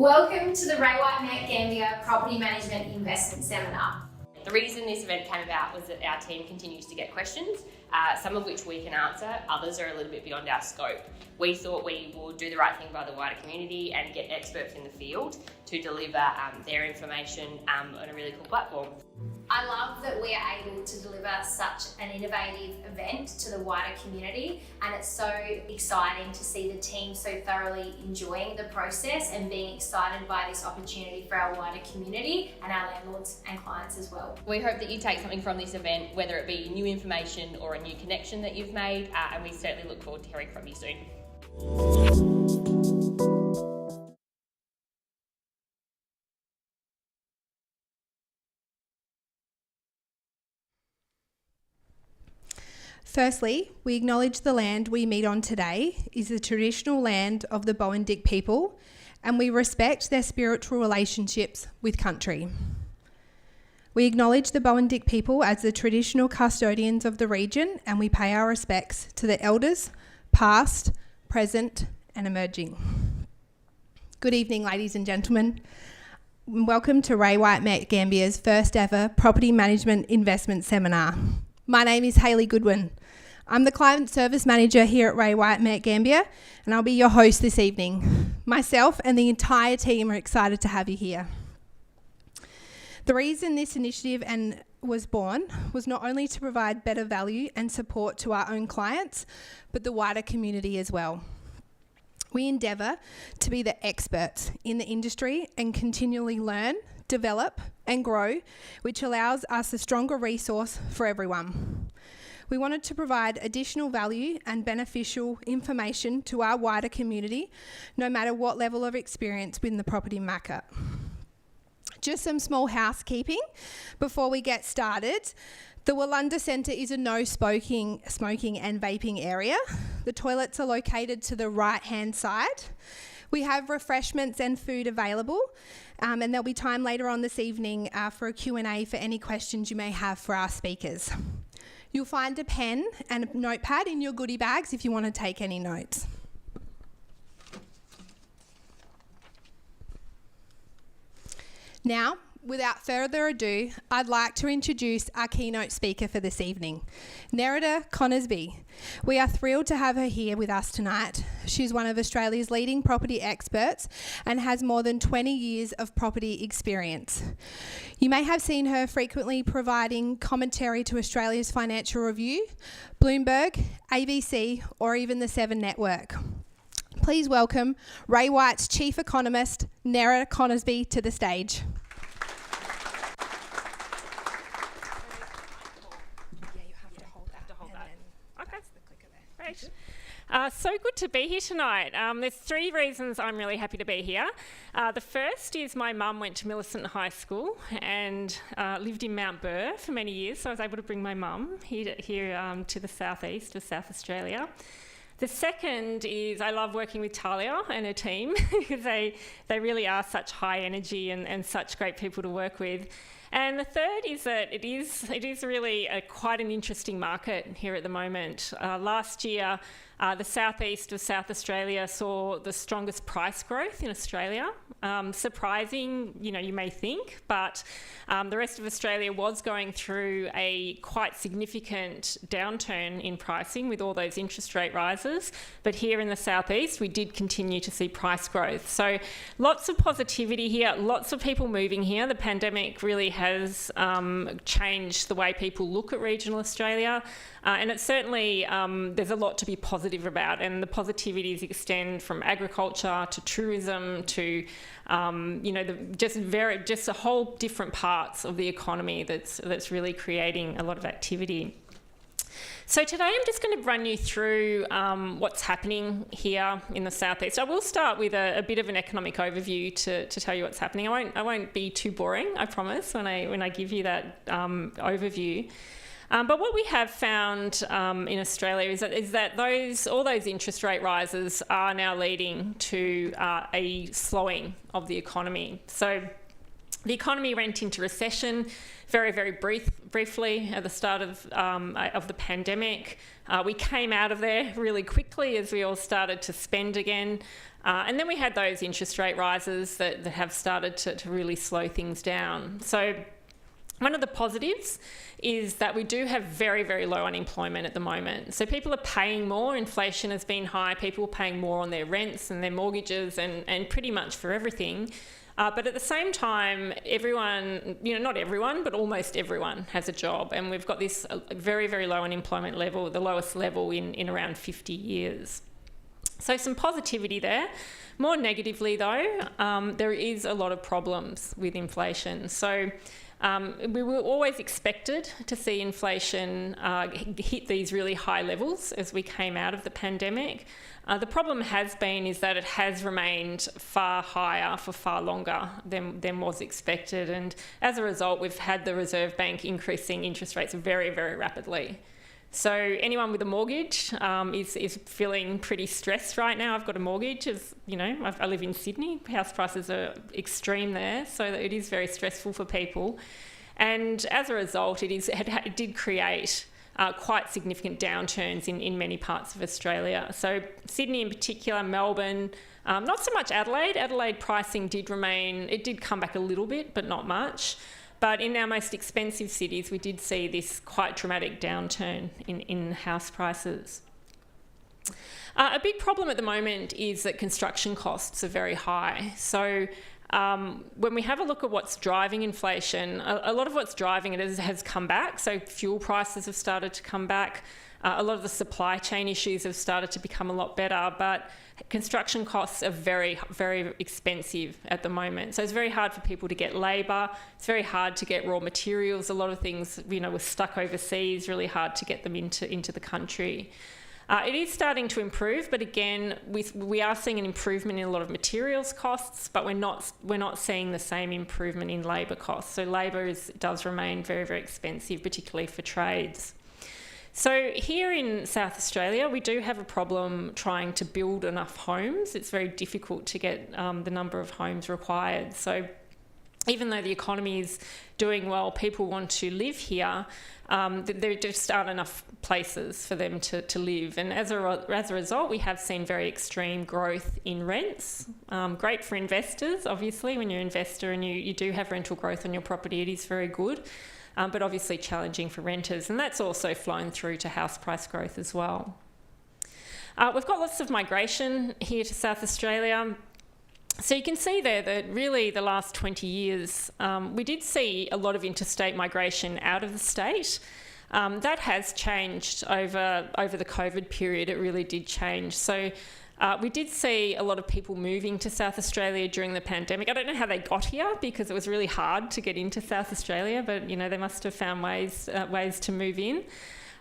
Welcome to the Ray White Gambier Property Management Investment Seminar. The reason this event came about was that our team continues to get questions, some of which we can answer, others are a little bit beyond our scope. We thought we would do the right thing by the wider community and get experts in the field to deliver their information on a really cool platform. I love that we are able to deliver such an innovative event to the wider community, and it's so exciting to see the team so thoroughly enjoying the process and being excited by this opportunity for our wider community and our landlords and clients as well. We hope that you take something from this event, whether it be new information or a new connection that you've made, and we certainly look forward to hearing from you soon. Firstly, we acknowledge the land we meet on today is the traditional land of the Bowen-Dick people, and we respect their spiritual relationships with country. We acknowledge the Bowen-Dick people as the traditional custodians of the region, and we pay our respects to the elders, past, present, and emerging. Good evening, ladies and gentlemen. Welcome to Ray White Gambier's first ever Property Management Investment Seminar. My name is Hayley Goodwin. I'm the Client Service Manager here at Ray White Gambier, and I'll be your host this evening. Myself and the entire team are excited to have you here. The reason this initiative was born was not only to provide better value and support to our own clients, but the wider community as well. We endeavour to be the experts in the industry and continually learn, develop and grow, which allows us a stronger resource for everyone. We wanted to provide additional value and beneficial information to our wider community, no matter what level of experience within the property market. Just some small housekeeping before we get started. The Wulanda Centre is a no smoking and vaping area. The toilets are located to the right-hand side. We have refreshments and food available, and there'll be time later on this evening for a Q&A for any questions you may have for our speakers. You'll find a pen and a notepad in your goodie bags if you want to take any notes. Now, without further ado, I'd like to introduce our keynote speaker for this evening, Nerida Conisbee. We are thrilled to have her here with us tonight. She's one of Australia's leading property experts and has more than 20 years of property experience. You may have seen her frequently providing commentary to Australia's Financial Review, Bloomberg, ABC, or even the Seven Network. Please welcome Ray White's Chief Economist, Nerida Conisbee, to the stage. So good to be here tonight. There's three reasons I'm really happy to be here. The first is my mum went to Millicent High School and lived in Mount Burr for many years, so I was able to bring my mum here to the southeast of South Australia. The second is I love working with Talia and her team because they really are such high energy and such great people to work with. And the third is that it is really quite an interesting market here at the moment. Last year, the southeast of South Australia saw the strongest price growth in Australia. Surprising, you may think, but the rest of Australia was going through a quite significant downturn in pricing with all those interest rate rises. But here in the southeast, we did continue to see price growth. So lots of positivity here, lots of people moving here. The pandemic really has changed the way people look at regional Australia. And it's certainly, there's a lot to be positive about, and the positivities extend from agriculture to tourism to, just a whole different parts of the economy that's really creating a lot of activity. So today I'm just going to run you through what's happening here in the southeast. I will start with a bit of an economic overview to tell you what's happening. I won't be too boring, I promise, when I give you that overview. But what we have found in Australia is that all those interest rate rises are now leading to a slowing of the economy. So The economy went into recession very, very briefly at the start of the pandemic. We came out of there really quickly as we all started to spend again. And then we had those interest rate rises that have started to really slow things down. So one of the positives is that we do have very, very low unemployment at the moment. So people are paying more. Inflation has been high. People are paying more on their rents and their mortgages and pretty much for everything. But at the same time, everyone, not everyone, but almost everyone has a job. And we've got this very, very low unemployment level, the lowest level in around 50 years. So some positivity there. More negatively though, there is a lot of problems with inflation. So we were always expected to see inflation hit these really high levels as we came out of the pandemic. The problem is that it has remained far higher for far longer than was expected. And as a result, we've had the Reserve Bank increasing interest rates very, very rapidly. So anyone with a mortgage is feeling pretty stressed right now. I've got a mortgage, I live in Sydney. House prices are extreme there, so it is very stressful for people. And as a result, it did create quite significant downturns in many parts of Australia. So Sydney in particular, Melbourne, not so much Adelaide. Adelaide pricing did come back a little bit, but not much. But in our most expensive cities, we did see this quite dramatic downturn in house prices. A big problem at the moment is that construction costs are very high. So when we have a look at what's driving inflation, a lot of what's driving it has come back. So fuel prices have started to come back. A lot of the supply chain issues have started to become a lot better, but construction costs are very, very expensive at the moment. So it's very hard for people to get labour. It's very hard to get raw materials. A lot of things, were stuck overseas, really hard to get them into the country. It is starting to improve, but again, we are seeing an improvement in a lot of materials costs, but we're not seeing the same improvement in labour costs. So labour does remain very, very expensive, particularly for trades. So here in South Australia, we do have a problem trying to build enough homes. It's very difficult to get the number of homes required. So even though the economy is doing well, people want to live here, there just aren't enough places for them to live. And as a result, we have seen very extreme growth in rents. Great for investors, obviously. When you're an investor and you do have rental growth on your property, it is very good. But obviously challenging for renters, and that's also flown through to house price growth as well. We've got lots of migration here to South Australia. So you can see there that really the last 20 years, we did see a lot of interstate migration out of the state. That has changed over the COVID period. It really did change. So we did see a lot of people moving to South Australia during the pandemic. I don't know how they got here because it was really hard to get into South Australia, but they must have found ways to move in.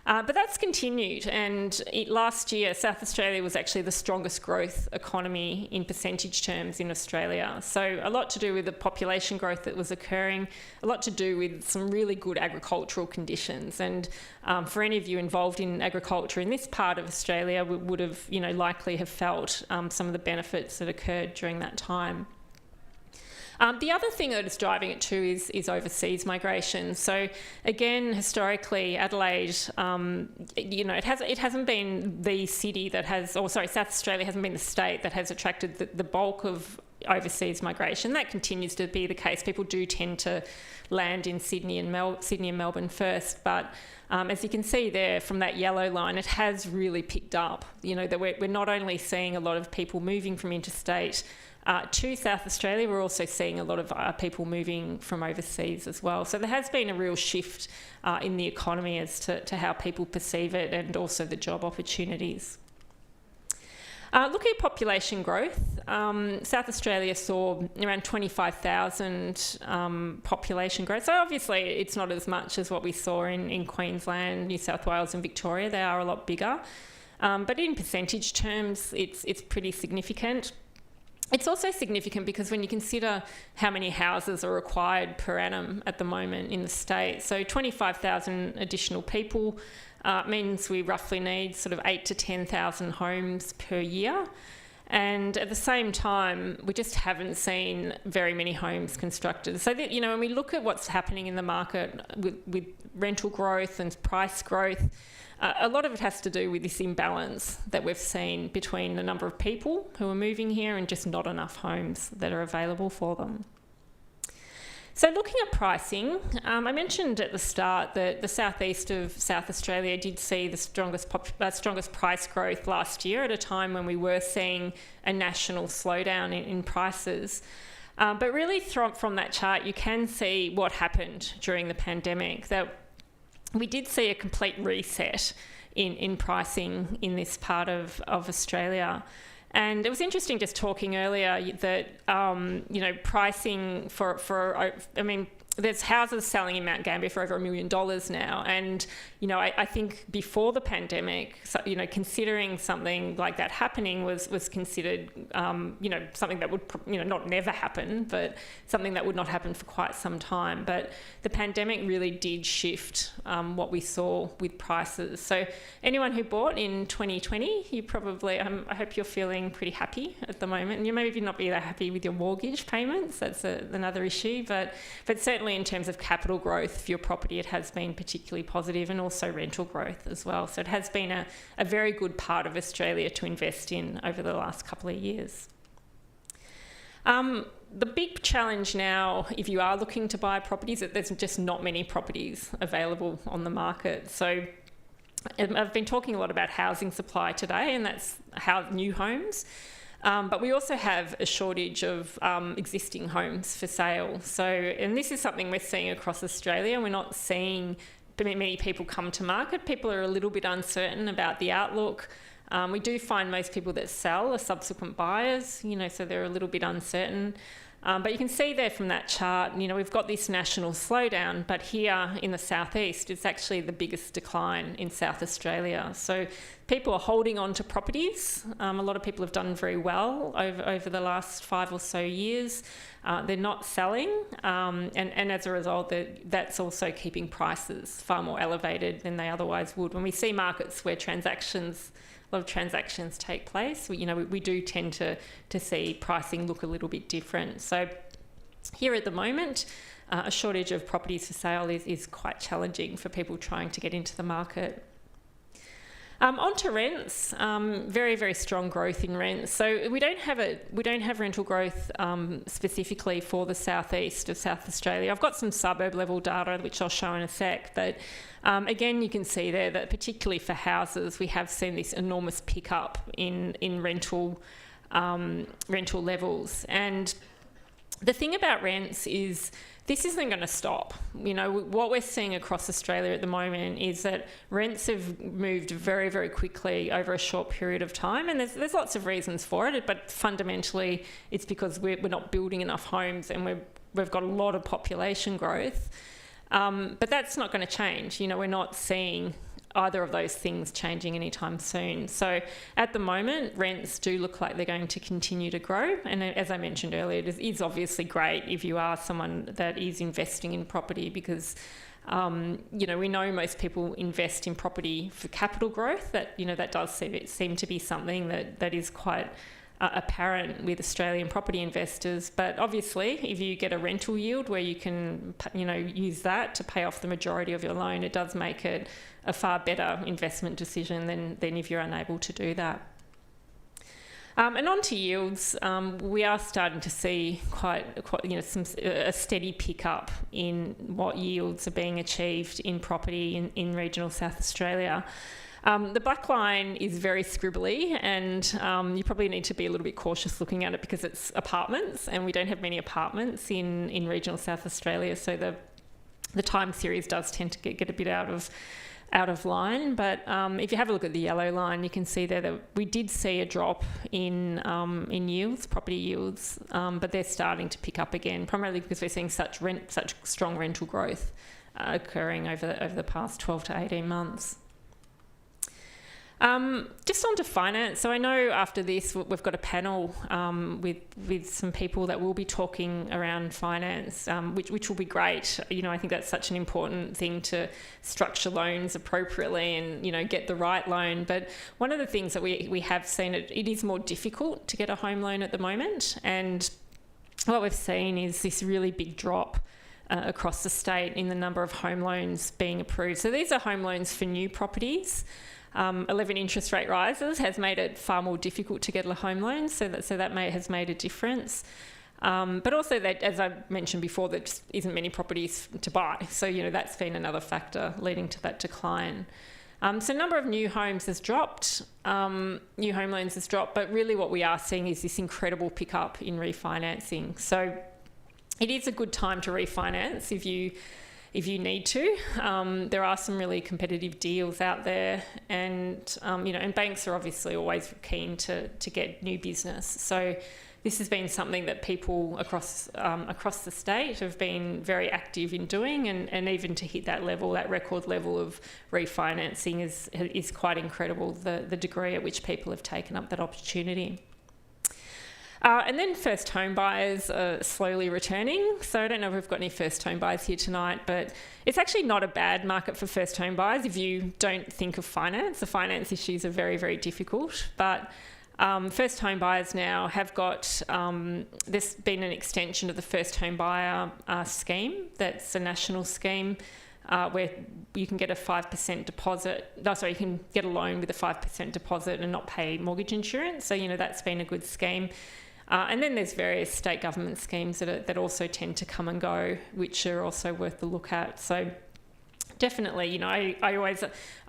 But that's continued, and last year South Australia was actually the strongest growth economy in percentage terms in Australia. So a lot to do with the population growth that was occurring, a lot to do with some really good agricultural conditions. And for any of you involved in agriculture in this part of Australia, we would have likely have felt some of the benefits that occurred during that time. The other thing that is driving it too is overseas migration. So again, historically, Adelaide, it hasn't been the city that has, South Australia hasn't been the state that has attracted the bulk of overseas migration. That continues to be the case. People do tend to land in Sydney and Melbourne first, but as you can see there from that yellow line, it has really picked up. That we're not only seeing a lot of people moving from interstate to South Australia, we're also seeing a lot of people moving from overseas as well. So there has been a real shift in the economy as to how people perceive it, and also the job opportunities. Looking at population growth, South Australia saw around 25,000 population growth. So obviously it's not as much as what we saw in Queensland, New South Wales and Victoria. They are a lot bigger. But in percentage terms, it's pretty significant. It's also significant because when you consider how many houses are required per annum at the moment in the state, so 25,000 additional people means we roughly need sort of 8,000 to 10,000 homes per year. And at the same time, we just haven't seen very many homes constructed. So that, when we look at what's happening in the market with rental growth and price growth, a lot of it has to do with this imbalance that we've seen between the number of people who are moving here and just not enough homes that are available for them. So looking at pricing, I mentioned at the start that the southeast of South Australia did see the strongest price growth last year at a time when we were seeing a national slowdown in prices. But really from that chart, you can see what happened during the pandemic, that we did see a complete reset in pricing in this part of Australia. And it was interesting just talking earlier that, pricing there's houses selling in Mount Gambier for over $1 million now. And, I think before the pandemic, considering something like that happening was considered, something that would, not never happen, but something that would not happen for quite some time. But the pandemic really did shift what we saw with prices. So anyone who bought in 2020, you probably, I hope you're feeling pretty happy at the moment. And you maybe not be that happy with your mortgage payments. That's another issue. But certainly in terms of capital growth for your property, it has been particularly positive, and also rental growth as well. So it has been a very good part of Australia to invest in over the last couple of years. The big challenge now, if you are looking to buy properties, that there's just not many properties available on the market. So I've been talking a lot about housing supply today, and that's new homes. But we also have a shortage of existing homes for sale. So, and this is something we're seeing across Australia. We're not seeing many people come to market. People are a little bit uncertain about the outlook. We do find most people that sell are subsequent buyers, so they're a little bit uncertain. But you can see there from that chart, we've got this national slowdown, but here in the southeast, it's actually the biggest decline in South Australia. So people are holding on to properties. A lot of people have done very well over the last 5 or so years. They're not selling, and as a result, that's also keeping prices far more elevated than they otherwise would. When we see markets where a lot of transactions take place, we do tend to see pricing look a little bit different. So here at the moment, a shortage of properties for sale is quite challenging for people trying to get into the market. On to rents, very, very strong growth in rents. So we don't have rental growth specifically for the southeast of South Australia. I've got some suburb level data which I'll show in a sec, but again you can see there that particularly for houses we have seen this enormous pickup in rental levels. And the thing about rents is this isn't going to stop. What we're seeing across Australia at the moment is that rents have moved very, very quickly over a short period of time, and there's lots of reasons for it, but fundamentally it's because we're not building enough homes, and we've got a lot of population growth. But that's not going to change. We're not seeing either of those things changing anytime soon. So at the moment, rents do look like they're going to continue to grow. And as I mentioned earlier, it is obviously great if you are someone that is investing in property, because we know most people invest in property for capital growth. That does seem to be something that is quite apparent with Australian property investors. But obviously, if you get a rental yield where you can, use that to pay off the majority of your loan, it does make it a far better investment decision than if you're unable to do that. And on to yields, we are starting to see a steady pickup in what yields are being achieved in property in regional South Australia. The black line is very scribbly, and you probably need to be a little bit cautious looking at it because it's apartments, and we don't have many apartments in regional South Australia, so the time series does tend to get a bit out of line. But if you have a look at the yellow line, you can see there that we did see a drop in yields, property yields, but they're starting to pick up again, primarily because we're seeing such strong rental growth occurring over the past 12 to 18 months. Just on to finance. So I know after this we've got a panel with some people that will be talking around finance, which will be great. I think that's such an important thing to structure loans appropriately and, get the right loan. But one of the things that we have seen, it is more difficult to get a home loan at the moment. And what we've seen is this really big drop across the state in the number of home loans being approved. So these are home loans for new properties. 11 interest rate rises has made it far more difficult to get a home loan, so that has made a difference. But also, that, as I mentioned before, there just isn't many properties to buy. So, that's been another factor leading to that decline. So number of new homes has dropped, new home loans has dropped, but really what we are seeing is this incredible pickup in refinancing. So it is a good time to refinance if you need to. There are some really competitive deals out there, and and banks are obviously always keen to get new business. So this has been something that people across the state have been very active in doing, and even to hit that level, that record level of refinancing is quite incredible, the degree at which people have taken up that opportunity. And then first home buyers are slowly returning. So I don't know if we've got any first home buyers here tonight, but it's actually not a bad market for first home buyers if you don't think of finance. The finance issues are very, very difficult. But first home buyers now have got, there's been an extension of the first home buyer scheme. That's a national scheme where you can get a 5% deposit. You can get a loan with a 5% deposit and not pay mortgage insurance. So, that's been a good scheme. And then there's various state government schemes that also tend to come and go, which are also worth a look at. So definitely, I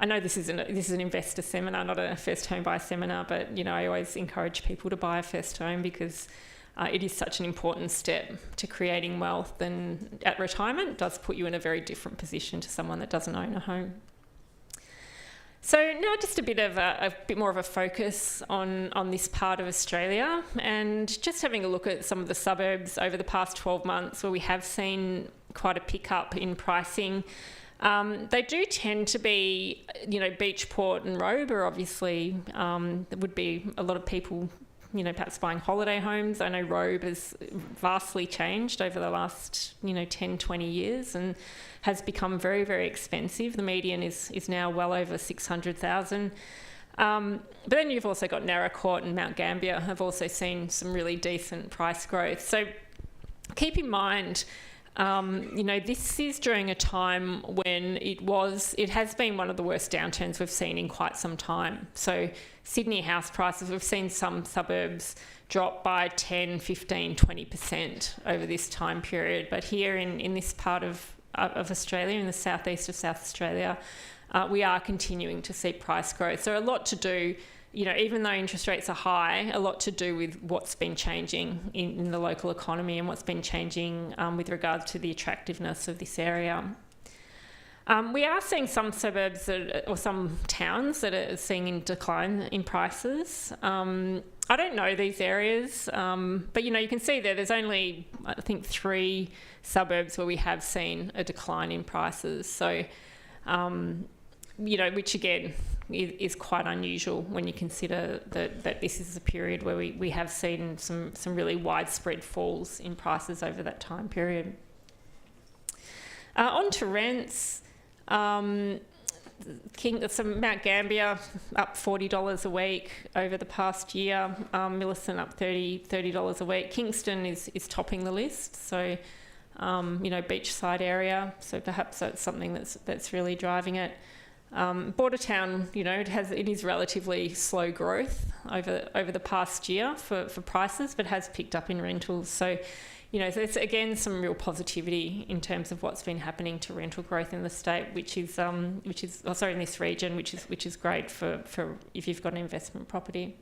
know this is an investor seminar, not a first home buyer seminar, but I always encourage people to buy a first home because it is such an important step to creating wealth, and at retirement it does put you in a very different position to someone that doesn't own a home. So now just a bit more of a focus on this part of Australia, and just having a look at some of the suburbs over the past 12 months where we have seen quite a pickup in pricing. They do tend to be, Beachport and Robe are obviously, there would be a lot of people, perhaps buying holiday homes. I know Robe has vastly changed over the last, 10, 20 years and has become very, very expensive. The median is now well over 600,000. But then you've also got Nerida and Mount Gambier have also seen some really decent price growth. So keep in mind, this is during a time when it has been one of the worst downturns we've seen in quite some time. So Sydney house prices, we've seen some suburbs drop by 10, 15, 20% over this time period. But here in this part of Australia, in the southeast of South Australia, we are continuing to see price growth. So a lot to do, even though interest rates are high, a lot to do with what's been changing in the local economy and what's been changing with regards to the attractiveness of this area. We are seeing some suburbs or some towns that are seeing a decline in prices. I don't know these areas, but you can see there's only, I think, 3 suburbs where we have seen a decline in prices. So, which again is quite unusual when you consider that this is a period where we have seen some really widespread falls in prices over that time period. On to rents. Mount Gambier up $40 a week over the past year. Millicent up $30 a week. Kingston is topping the list. So, beachside area. So perhaps that's something that's really driving it. Bordertown, it is relatively slow growth over the past year for prices, but has picked up in rentals. So, so it's again some real positivity in terms of what's been happening to rental growth in the state, in this region, which is great for if you've got an investment property.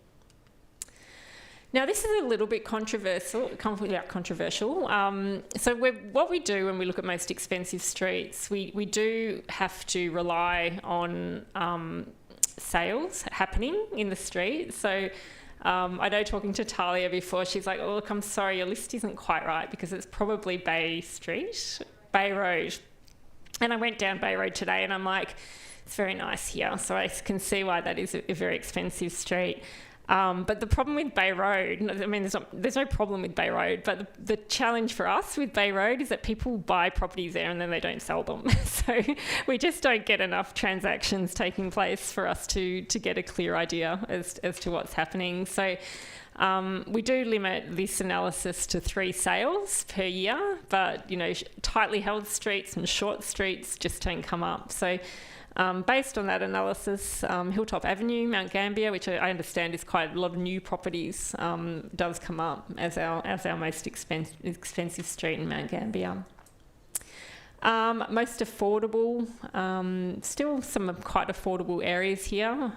Now, this is a little bit controversial. So what we do when we look at most expensive streets, we do have to rely on sales happening in the street. So I know talking to Talia before, she's like, oh, look, I'm sorry, your list isn't quite right because it's probably Bay Road. And I went down Bay Road today and I'm like, It's very nice here, so I can see why that is a very expensive street. But the problem with Bay Road, I mean, there's no problem with Bay Road, but the challenge for us with Bay Road is that people buy properties there and then they don't sell them. So we just don't get enough transactions taking place for us to get a clear idea as to what's happening. So we do limit this analysis to 3 sales per year, but, tightly held streets and short streets just don't come up. So based on that analysis, Hilltop Avenue, Mount Gambier, which I understand is quite a lot of new properties, does come up as our most expensive street in Mount Gambier. Most affordable, still some quite affordable areas here.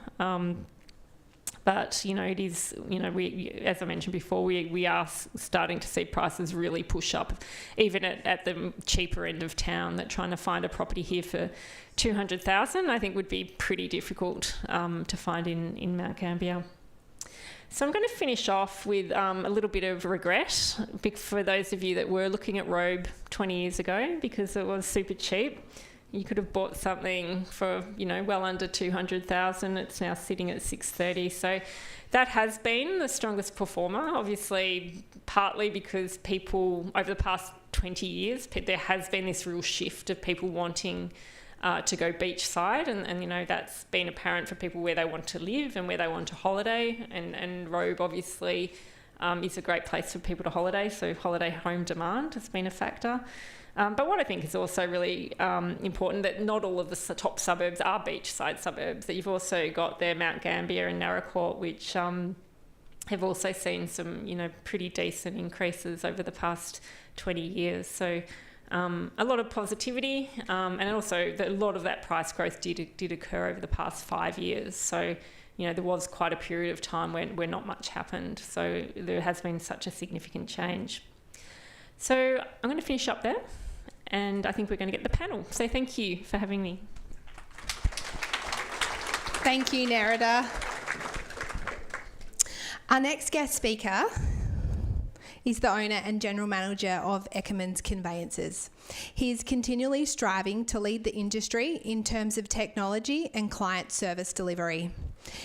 But, it is, we, as I mentioned before, we are starting to see prices really push up, even at the cheaper end of town. That trying to find a property here for $200,000, I think, would be pretty difficult to find in Mount Gambier. So I'm going to finish off with a little bit of regret for those of you that were looking at Robe 20 years ago, because it was super cheap. You could have bought something for, well under 200,000. It's now sitting at 630. So that has been the strongest performer, obviously, partly because people, over the past 20 years, there has been this real shift of people wanting to go beachside, and that's been apparent for people where they want to live and where they want to holiday, and Robe obviously is a great place for people to holiday, so holiday home demand has been a factor. But what I think is also really important, that not all of the top suburbs are beachside suburbs, that you've also got there Mount Gambier and Narra, which have also seen some, pretty decent increases over the past 20 years. So a lot of positivity, and also a lot of that price growth did occur over the past 5 years. So, there was quite a period of time where not much happened. So there has been such a significant change. So I'm going to finish up there, and I think we're going to get the panel. So thank you for having me. Thank you, Nerida. Our next guest speaker is the owner and general manager of Eckermans Conveyances. He is continually striving to lead the industry in terms of technology and client service delivery.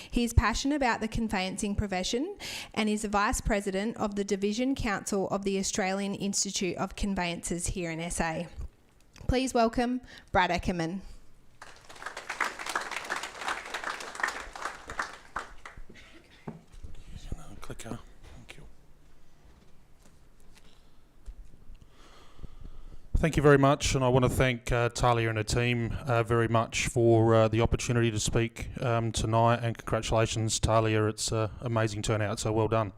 He is passionate about the conveyancing profession and is a Vice President of the Division Council of the Australian Institute of Conveyancers here in SA. Please welcome Brad Eckerman. Clicker. Thank you very much, and I want to thank Talia and her team very much for the opportunity to speak tonight, and congratulations, Talia. It's an amazing turnout, so well done.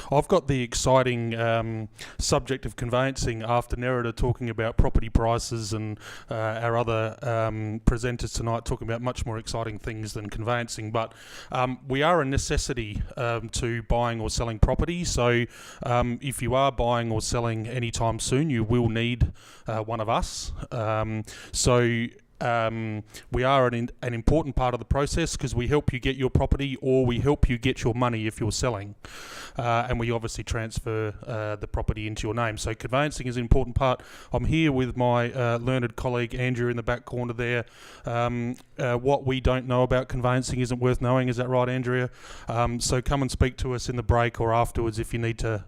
I've got the exciting subject of conveyancing after Nerida talking about property prices, and our other presenters tonight talking about much more exciting things than conveyancing. But we are a necessity to buying or selling property, so if you are buying or selling anytime soon, you will need one of us. We are an important part of the process, because we help you get your property, or we help you get your money if you're selling. And we obviously transfer the property into your name. So conveyancing is an important part. I'm here with my learned colleague Andrew in the back corner there. What we don't know about conveyancing isn't worth knowing. Is that right, Andrea? So come and speak to us in the break or afterwards if you need to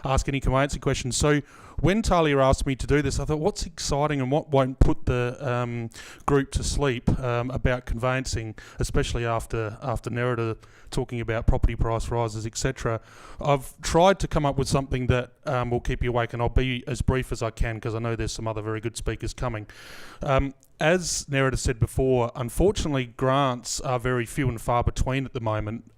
ask any conveyancing questions. So when Talia asked me to do this, I thought, what's exciting and what won't put the group to sleep about conveyancing, especially after Nerida talking about property price rises, etc. I've tried to come up with something that will keep you awake, and I'll be as brief as I can, because I know there's some other very good speakers coming. As Nerida said before, unfortunately, grants are very few and far between at the moment.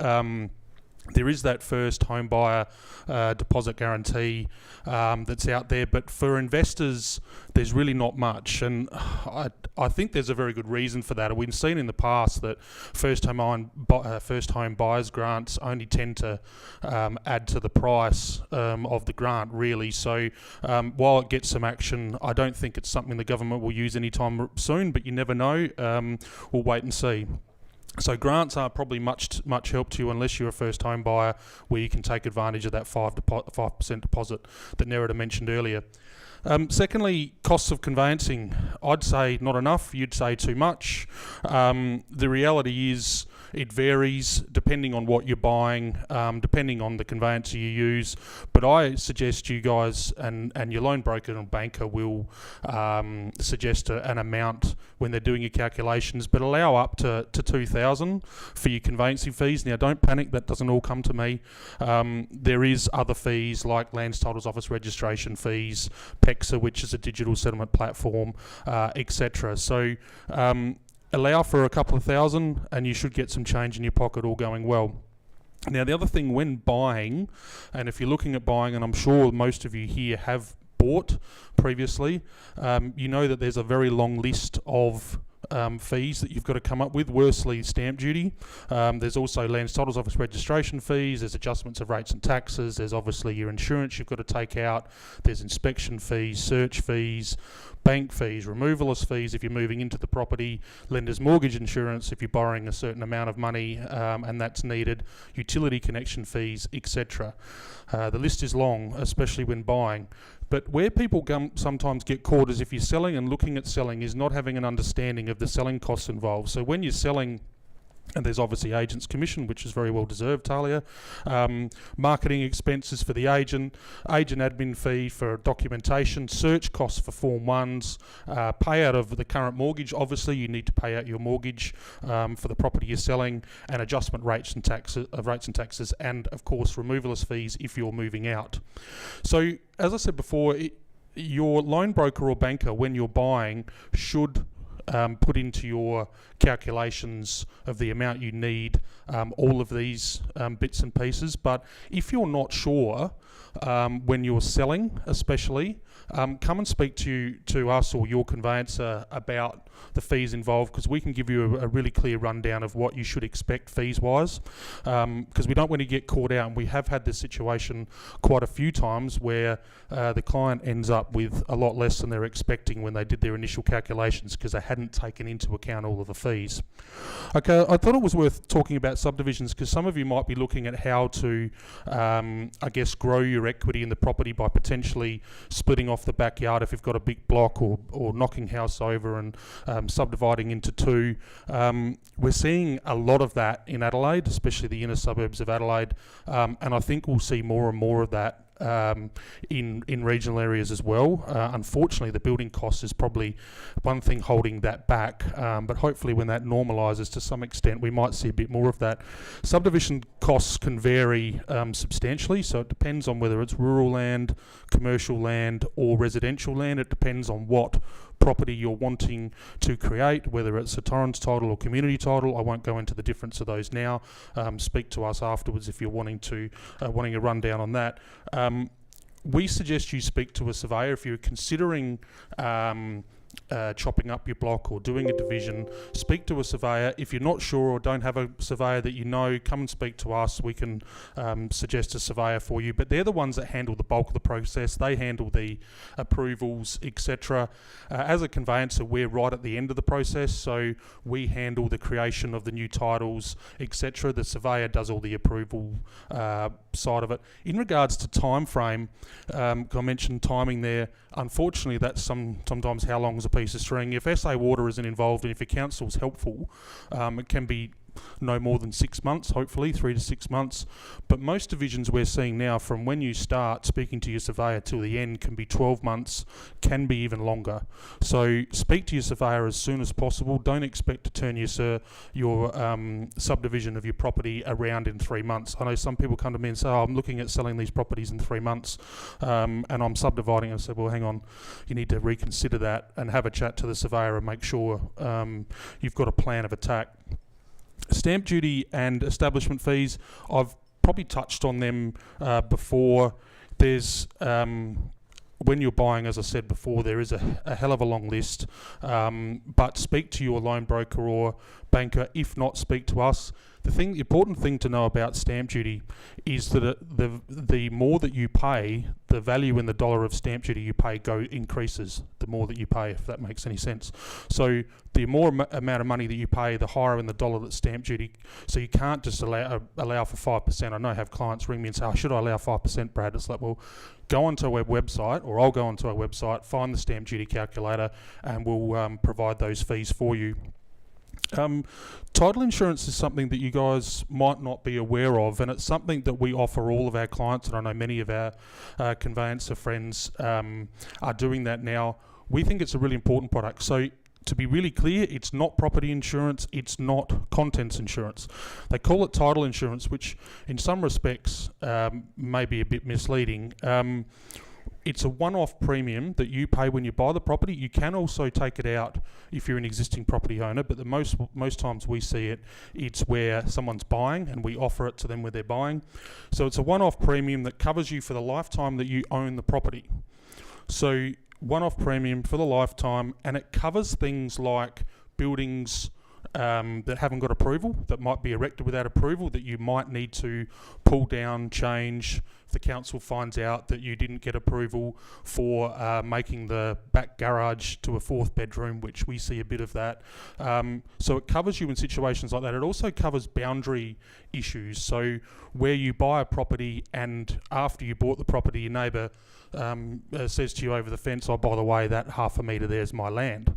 There is that first home buyer deposit guarantee that's out there, but for investors, there's really not much. And I think there's a very good reason for that. We've seen in the past that first home buyers grants only tend to add to the price of the grant, really. So while it gets some action, I don't think it's something the government will use anytime soon, but you never know. We'll wait and see. So grants are probably much help to you unless you're a first home buyer, where you can take advantage of that 5% deposit that Nerida mentioned earlier. Secondly, costs of conveyancing. I'd say not enough. You'd say too much. The reality is it varies depending on what you're buying, depending on the conveyancer you use. But I suggest you guys and your loan broker and banker will suggest an amount when they're doing your calculations, but allow up to $2,000 for your conveyancing fees. Now, don't panic. That doesn't all come to me. There is other fees like Lands Titles Office registration fees, PEXA, which is a digital settlement platform, etc. So allow for a couple of thousand and you should get some change in your pocket, all going well. Now, the other thing when buying, and if you're looking at buying, and I'm sure most of you here have bought previously, you know that there's a very long list of fees that you've got to come up with. Worstly, stamp duty. There's also Lands Titles Office registration fees. There's adjustments of rates and taxes. There's obviously your insurance you've got to take out. There's inspection fees, search fees, bank fees, removalist fees if you're moving into the property, lender's mortgage insurance if you're borrowing a certain amount of money and that's needed, utility connection fees, etc. The list is long, especially when buying. But where people sometimes get caught is if you're selling and looking at selling is not having an understanding of the selling costs involved. So when you're selling, and there's obviously agent's commission, which is very well deserved, Talia, marketing expenses for the agent admin fee for documentation, search costs for Form 1s, payout of the current mortgage. Obviously, you need to pay out your mortgage for the property you're selling, and adjustment rates and taxes, and of course removalist fees if you're moving out. So, as I said before, your loan broker or banker, when you're buying, should put into your calculations of the amount you need all of these bits and pieces. But if you're not sure when you're selling, especially, come and speak to us or your conveyancer about the fees involved, because we can give you a really clear rundown of what you should expect fees-wise, because we don't want to get caught out, and we have had this situation quite a few times where the client ends up with a lot less than they're expecting when they did their initial calculations because they hadn't taken into account all of the fees. Okay, I thought it was worth talking about subdivisions because some of you might be looking at how to, I guess, grow your equity in the property by potentially splitting off the backyard if you've got a big block, or knocking house over and subdividing into two. We're seeing a lot of that in Adelaide, especially the inner suburbs of Adelaide, and I think we'll see more and more of that in regional areas as well. Unfortunately, the building cost is probably one thing holding that back, but hopefully when that normalises to some extent, we might see a bit more of that. Subdivision costs can vary substantially, so it depends on whether it's rural land, commercial land or residential land. It depends on what property you're wanting to create, whether it's a Torrens title or community title. I won't go into the difference of those now. Speak to us afterwards if you're wanting a rundown on that. We suggest you speak to a surveyor if you're considering chopping up your block or doing a division. Speak to a surveyor. If you're not sure or don't have a surveyor that you know, come and speak to us. We can suggest a surveyor for you, but they're the ones that handle the bulk of the process. They handle the approvals, etc. As a conveyancer, we're right at the end of the process, so we handle the creation of the new titles, etc. The surveyor does all the approval side of it. In regards to time frame, I mentioned timing there. Unfortunately, that's sometimes how long is a piece of string. If SA Water isn't involved and if your council's helpful, it can be no more than 6 months, hopefully 3 to 6 months. But most divisions we're seeing now, from when you start speaking to your surveyor till the end, can be 12 months, can be even longer. So speak to your surveyor as soon as possible. Don't expect to turn your subdivision of your property around in 3 months. I know some people come to me and say, I'm looking at selling these properties in 3 months, and I'm subdividing. I said, well, hang on, you need to reconsider that and have a chat to the surveyor and make sure you've got a plan of attack. Stamp duty and establishment fees, I've probably touched on them before. There's when you're buying, as I said before, there is a hell of a long list, but speak to your loan broker or banker. If not, speak to us. the important thing to know about stamp duty is that the more that you pay, the value in the dollar of stamp duty you pay increases the more that you pay, if that makes any sense. So the more amount of money that you pay, the higher in the dollar that stamp duty. So you can't just allow for 5%. I know I have clients ring me and say, oh, should I allow 5%, Brad? It's like, well, go onto our website, or I'll go onto our website, find the stamp duty calculator, and we'll provide those fees for you. Title insurance is something that you guys might not be aware of, and it's something that we offer all of our clients, and I know many of our conveyancer friends are doing that now. We think it's a really important product. So to be really clear, it's not property insurance, it's not contents insurance. They call it title insurance, which in some respects may be a bit misleading. It's a one-off premium that you pay when you buy the property. You can also take it out if you're an existing property owner, but the most times we see it's where someone's buying and we offer it to them where they're buying. So it's a one-off premium that covers you for the lifetime that you own the property. So one-off premium for the lifetime, and it covers things like buildings that haven't got approval, that might be erected without approval, that you might need to pull down, change. If the council finds out that you didn't get approval for making the back garage to a 4th bedroom, which we see a bit of that. So it covers you in situations like that. It also covers boundary issues. So where you buy a property and after you bought the property, your neighbour says to you over the fence, oh, by the way, that half a metre there's my land.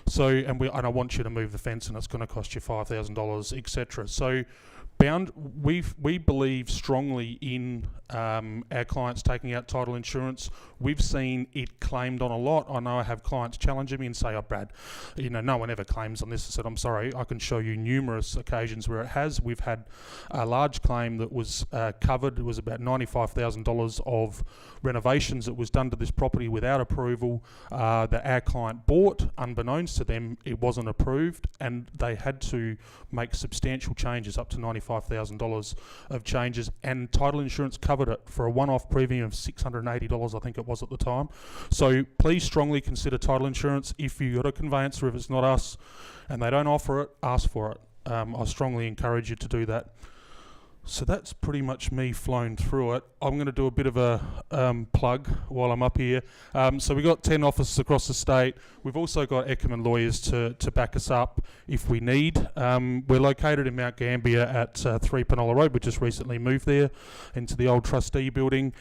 So, and I want you to move the fence and it's going to cost you $5,000, etc. So we believe strongly in our clients taking out title insurance. We've seen it claimed on a lot. I know I have clients challenging me and say, oh, Brad, no one ever claims on this. I said, I'm sorry, I can show you numerous occasions where it has. We've had a large claim that was covered. It was about $95,000 of renovations that was done to this property without approval that our client bought. Unbeknownst to them, it wasn't approved, and they had to make substantial changes, up to $95,000 of changes, and title insurance covered it for a one-off premium of $680, I think it was at the time. So please strongly consider title insurance. If you've got a conveyancer, if it's not us, and they don't offer it, ask for it. I strongly encourage you to do that. So that's pretty much me flown through it. I'm going to do a bit of a plug while I'm up here. So we've got 10 offices across the state. We've also got Eckerman lawyers to back us up if we need. We're located in Mount Gambier at 3 Penola Road. We just recently moved there into the old trustee building.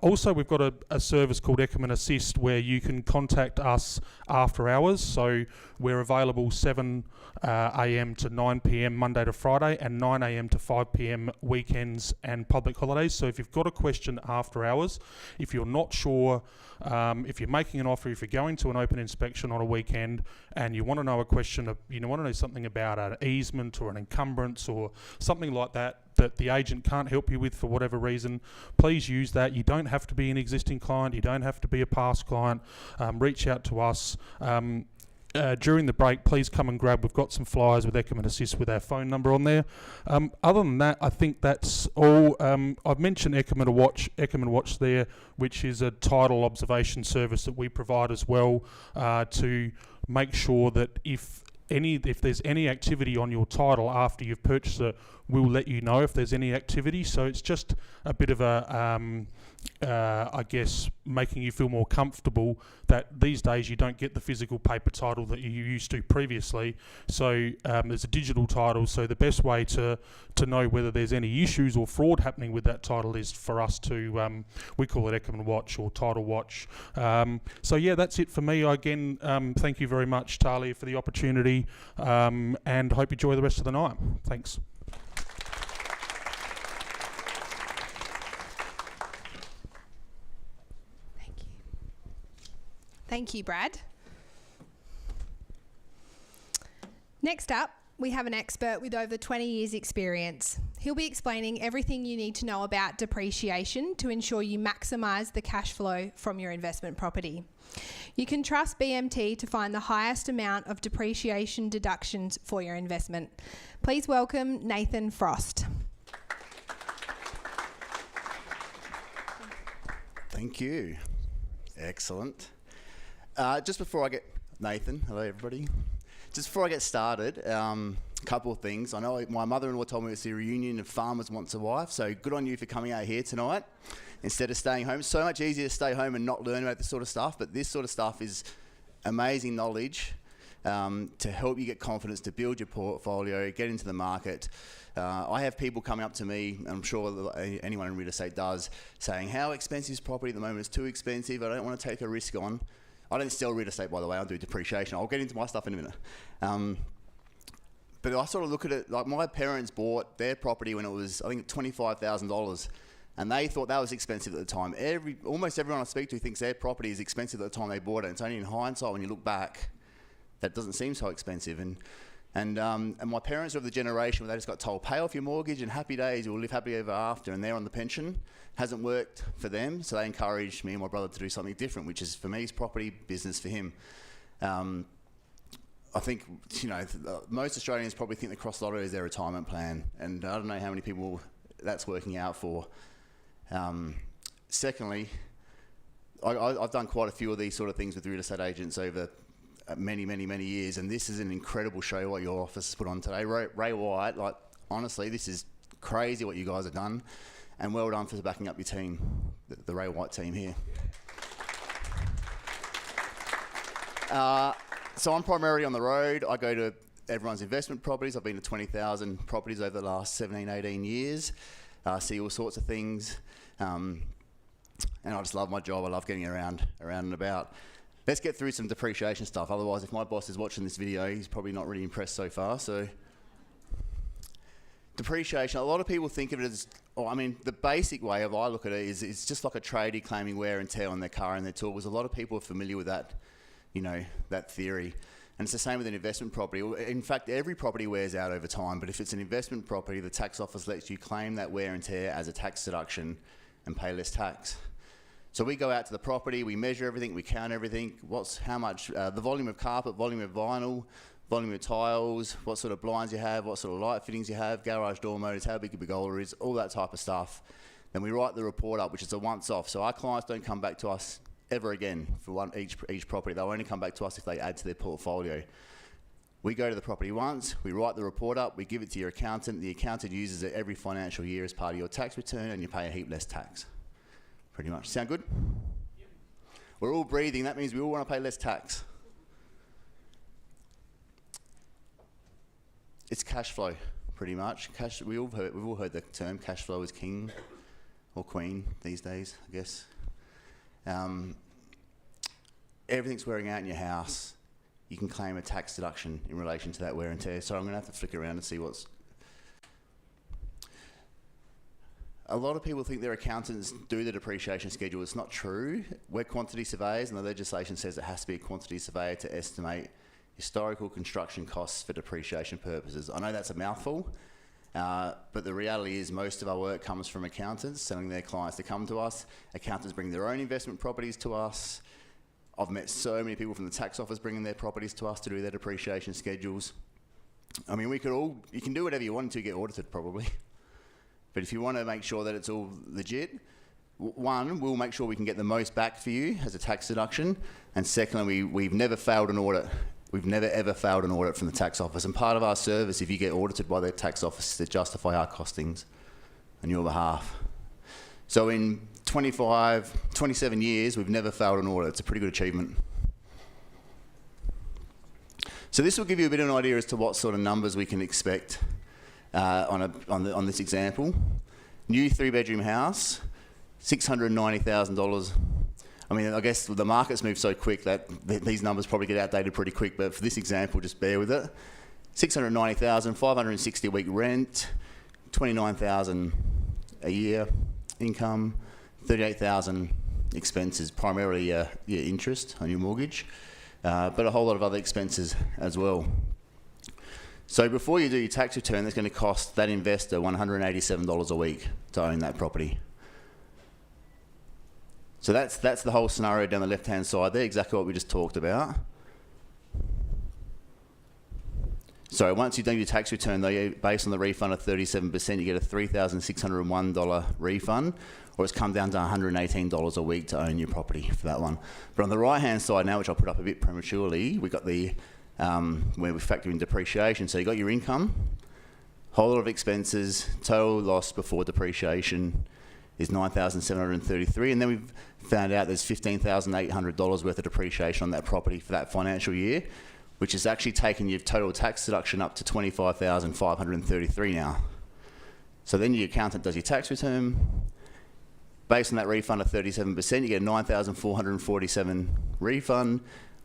Also, we've got a service called Eckerman Assist where you can contact us after hours. So we're available 7 a.m. to 9 p.m. Monday to Friday, and 9 a.m. to 5 p.m. weekends and public holidays. So if you've got a question after hours, if you're not sure, if you're making an offer, if you're going to an open inspection on a weekend and you want to know a question, you want to know something about an easement or an encumbrance or something like that the agent can't help you with for whatever reason, please use that. You don't have to be an existing client. You don't have to be a past client. Reach out to us. During the break, please come and grab. We've got some flyers with Eckerman Assist with our phone number on there. Other than that, I think that's all. I've mentioned Eckerman Watch there, which is a title observation service that we provide as well to make sure that if there's any activity on your title after you've purchased it, we'll let you know if there's any activity. So it's just a bit of a, I guess, making you feel more comfortable that these days you don't get the physical paper title that you used to previously. So there's a digital title. So the best way to know whether there's any issues or fraud happening with that title is for us to, we call it Eckerman Watch or Title Watch. So yeah, that's it for me. Again, thank you very much, Talia, for the opportunity, and hope you enjoy the rest of the night. Thanks. Thank you, Brad. Next up, we have an expert with over 20 years' experience. He'll be explaining everything you need to know about depreciation to ensure you maximise the cash flow from your investment property. You can trust BMT to find the highest amount of depreciation deductions for your investment. Please welcome Nathan Frost. Thank you. Excellent. Just before I get... Nathan, hello everybody. Just before I get started, A couple of things. I know my mother-in-law told me it's a reunion of farmers wants a wife, so good on you for coming out here tonight instead of staying home. It's so much easier to stay home and not learn about this sort of stuff, but this sort of stuff is amazing knowledge to help you get confidence, to build your portfolio, get into the market. I have people coming up to me, and I'm sure anyone in real estate does, saying, how expensive is property at the moment? It's too expensive, I don't want to take a risk on. I don't sell real estate, by the way, I do depreciation. I'll get into my stuff in a minute. But I sort of look at it, like my parents bought their property when it was, I think, $25,000. And they thought that was expensive at the time. Almost everyone I speak to thinks their property is expensive at the time they bought it. It's only in hindsight when you look back that doesn't seem so expensive. And my parents are of the generation where they just got told, pay off your mortgage and happy days, you'll live happily ever after, and they're on the pension. Hasn't worked for them, so they encouraged me and my brother to do something different, which is, for me, is property business for him. I think, most Australians probably think the cross lottery is their retirement plan, and I don't know how many people that's working out for. Secondly, I've done quite a few of these sort of things with real estate agents over many years, and this is an incredible show what your office has put on today. Ray White, like, honestly, this is crazy what you guys have done, and well done for backing up your team, the Ray White team here. So I'm primarily on the road. I go to everyone's investment properties. I've been to 20,000 properties over the last 17, 18 years. See all sorts of things. And I just love my job. I love getting around and about. Let's get through some depreciation stuff. Otherwise, if my boss is watching this video, he's probably not really impressed so far. So depreciation, a lot of people think of it as, the basic way of I look at it is it's just like a tradie claiming wear and tear on their car and their tools. A lot of people are familiar with that, that theory. And it's the same with an investment property. In fact, every property wears out over time, but if it's an investment property, the tax office lets you claim that wear and tear as a tax deduction and pay less tax. So we go out to the property, we measure everything, we count everything, how much, the volume of carpet, volume of vinyl, volume of tiles, what sort of blinds you have, what sort of light fittings you have, garage door motors, how big a pergola is, all that type of stuff. Then we write the report up, which is a once-off. So our clients don't come back to us ever again for each property. They'll only come back to us if they add to their portfolio. We go to the property once, we write the report up, we give it to your accountant. The accountant uses it every financial year as part of your tax return, and you pay a heap less tax. Pretty much. Sound good? Yep. We're all breathing. That means we all want to pay less tax. It's cash flow, pretty much. We've all heard the term cash flow is king or queen these days, I guess. Everything's wearing out in your house. You can claim a tax deduction in relation to that wear and tear. So I'm going to have to flick around and see what's... A lot of people think their accountants do the depreciation schedule. It's not true. We're quantity surveyors, and the legislation says it has to be a quantity surveyor to estimate historical construction costs for depreciation purposes. I know that's a mouthful, but the reality is most of our work comes from accountants telling their clients to come to us. Accountants bring their own investment properties to us. I've met so many people from the tax office bringing their properties to us to do their depreciation schedules. You can do whatever you want to get audited probably. But if you want to make sure that it's all legit, one, we'll make sure we can get the most back for you as a tax deduction. And secondly, we've never failed an audit. We've never ever failed an audit from the tax office. And part of our service, if you get audited by the tax office, is to justify our costings on your behalf. So in 27 years, we've never failed an audit. It's a pretty good achievement. So this will give you a bit of an idea as to what sort of numbers we can expect on this example. New 3-bedroom house, $690,000. I guess the market's moved so quick that these numbers probably get outdated pretty quick, but for this example, just bear with it. $690,000, $560 a week rent, $29,000 a year income, $38,000 expenses, primarily your interest on your mortgage, but a whole lot of other expenses as well. So before you do your tax return, that's going to cost that investor $187 a week to own that property. So that's the whole scenario down the left-hand side there, exactly what we just talked about. So once you've done your tax return, though, based on the refund of 37%, you get a $3,601 refund, or it's come down to $118 a week to own your property for that one. But on the right-hand side now, which I'll put up a bit prematurely, we've got the where we factor in depreciation. So you got your income, whole lot of expenses, total loss before depreciation is $9,733, and then we've found out there's $15,800 worth of depreciation on that property for that financial year, which has actually taken your total tax deduction up to $25,533 now. So then your accountant does your tax return. Based on that refund of 37%, you get a $9,447 refund,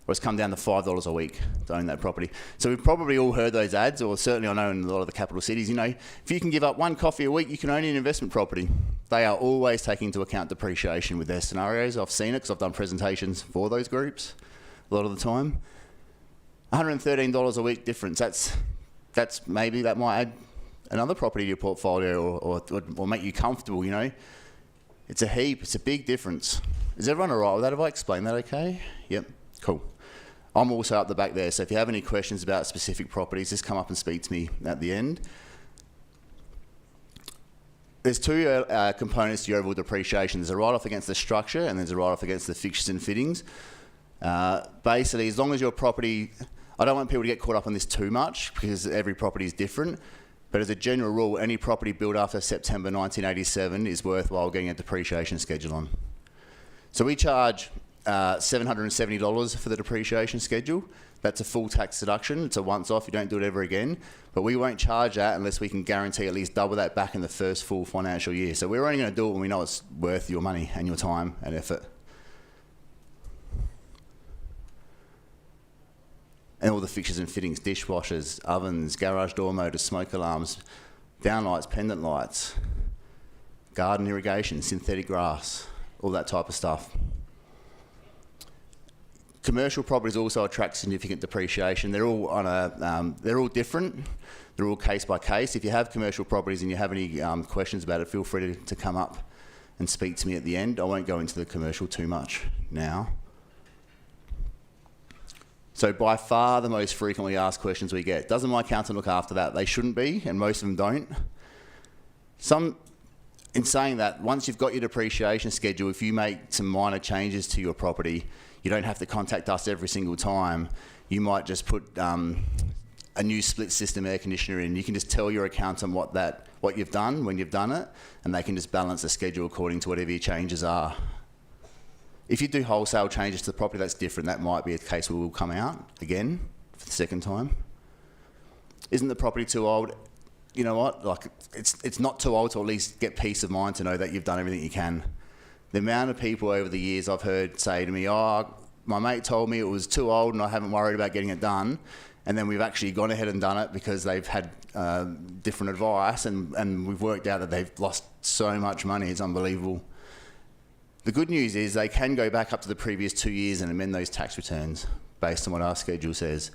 or it's come down to $5 a week to own that property. So we've probably all heard those ads, or certainly I know in a lot of the capital cities, you know, if you can give up one coffee a week, you can own an investment property. They are always taking into account depreciation with their scenarios. I've seen it because I've done presentations for those groups a lot of the time. $113 a week difference, that's maybe that might add another property to your portfolio or make you comfortable, you know. It's a heap, it's a big difference. Is everyone all right with that? Have I explained that okay? Yep, cool. I'm also up the back there, so if you have any questions about specific properties, just come up and speak to me at the end. There's two components to your overall depreciation. There's a write-off against the structure and there's a write-off against the fixtures and fittings. Basically, as long as your property, I don't want people to get caught up on this too much because every property is different, but as a general rule, any property built after September 1987 is worthwhile getting a depreciation schedule on. So we charge $770 for the depreciation schedule. That's a full tax deduction. It's a once-off. You don't do it ever again. But we won't charge that unless we can guarantee at least double that back in the first full financial year. So we're only going to do it when we know it's worth your money and your time and effort. And all the fixtures and fittings, dishwashers, ovens, garage door motors, smoke alarms, downlights, pendant lights, garden irrigation, synthetic grass, all that type of stuff. Commercial properties also attract significant depreciation. They're all on they're all different. They're all case by case. If you have commercial properties and you have any questions about it, feel free to come up and speak to me at the end. I won't go into the commercial too much now. So by far the most frequently asked questions we get, doesn't my accountant look after that? They shouldn't be, and most of them don't. In saying that, once you've got your depreciation schedule, if you make some minor changes to your property, you don't have to contact us every single time. You might just put a new split system air conditioner in. You can just tell your accountant what you've done when you've done it, and they can just balance the schedule according to whatever your changes are. If you do wholesale changes to the property, that's different. That might be a case where we'll come out again for the second time. Isn't the property too old? You know what? Like, it's not too old to at least get peace of mind to know that you've done everything you can. The amount of people over the years I've heard say to me, oh, my mate told me it was too old and I haven't worried about getting it done. And then we've actually gone ahead and done it because they've had different advice and we've worked out that they've lost so much money. It's unbelievable. The good news is they can go back up to the previous 2 years and amend those tax returns based on what our schedule says.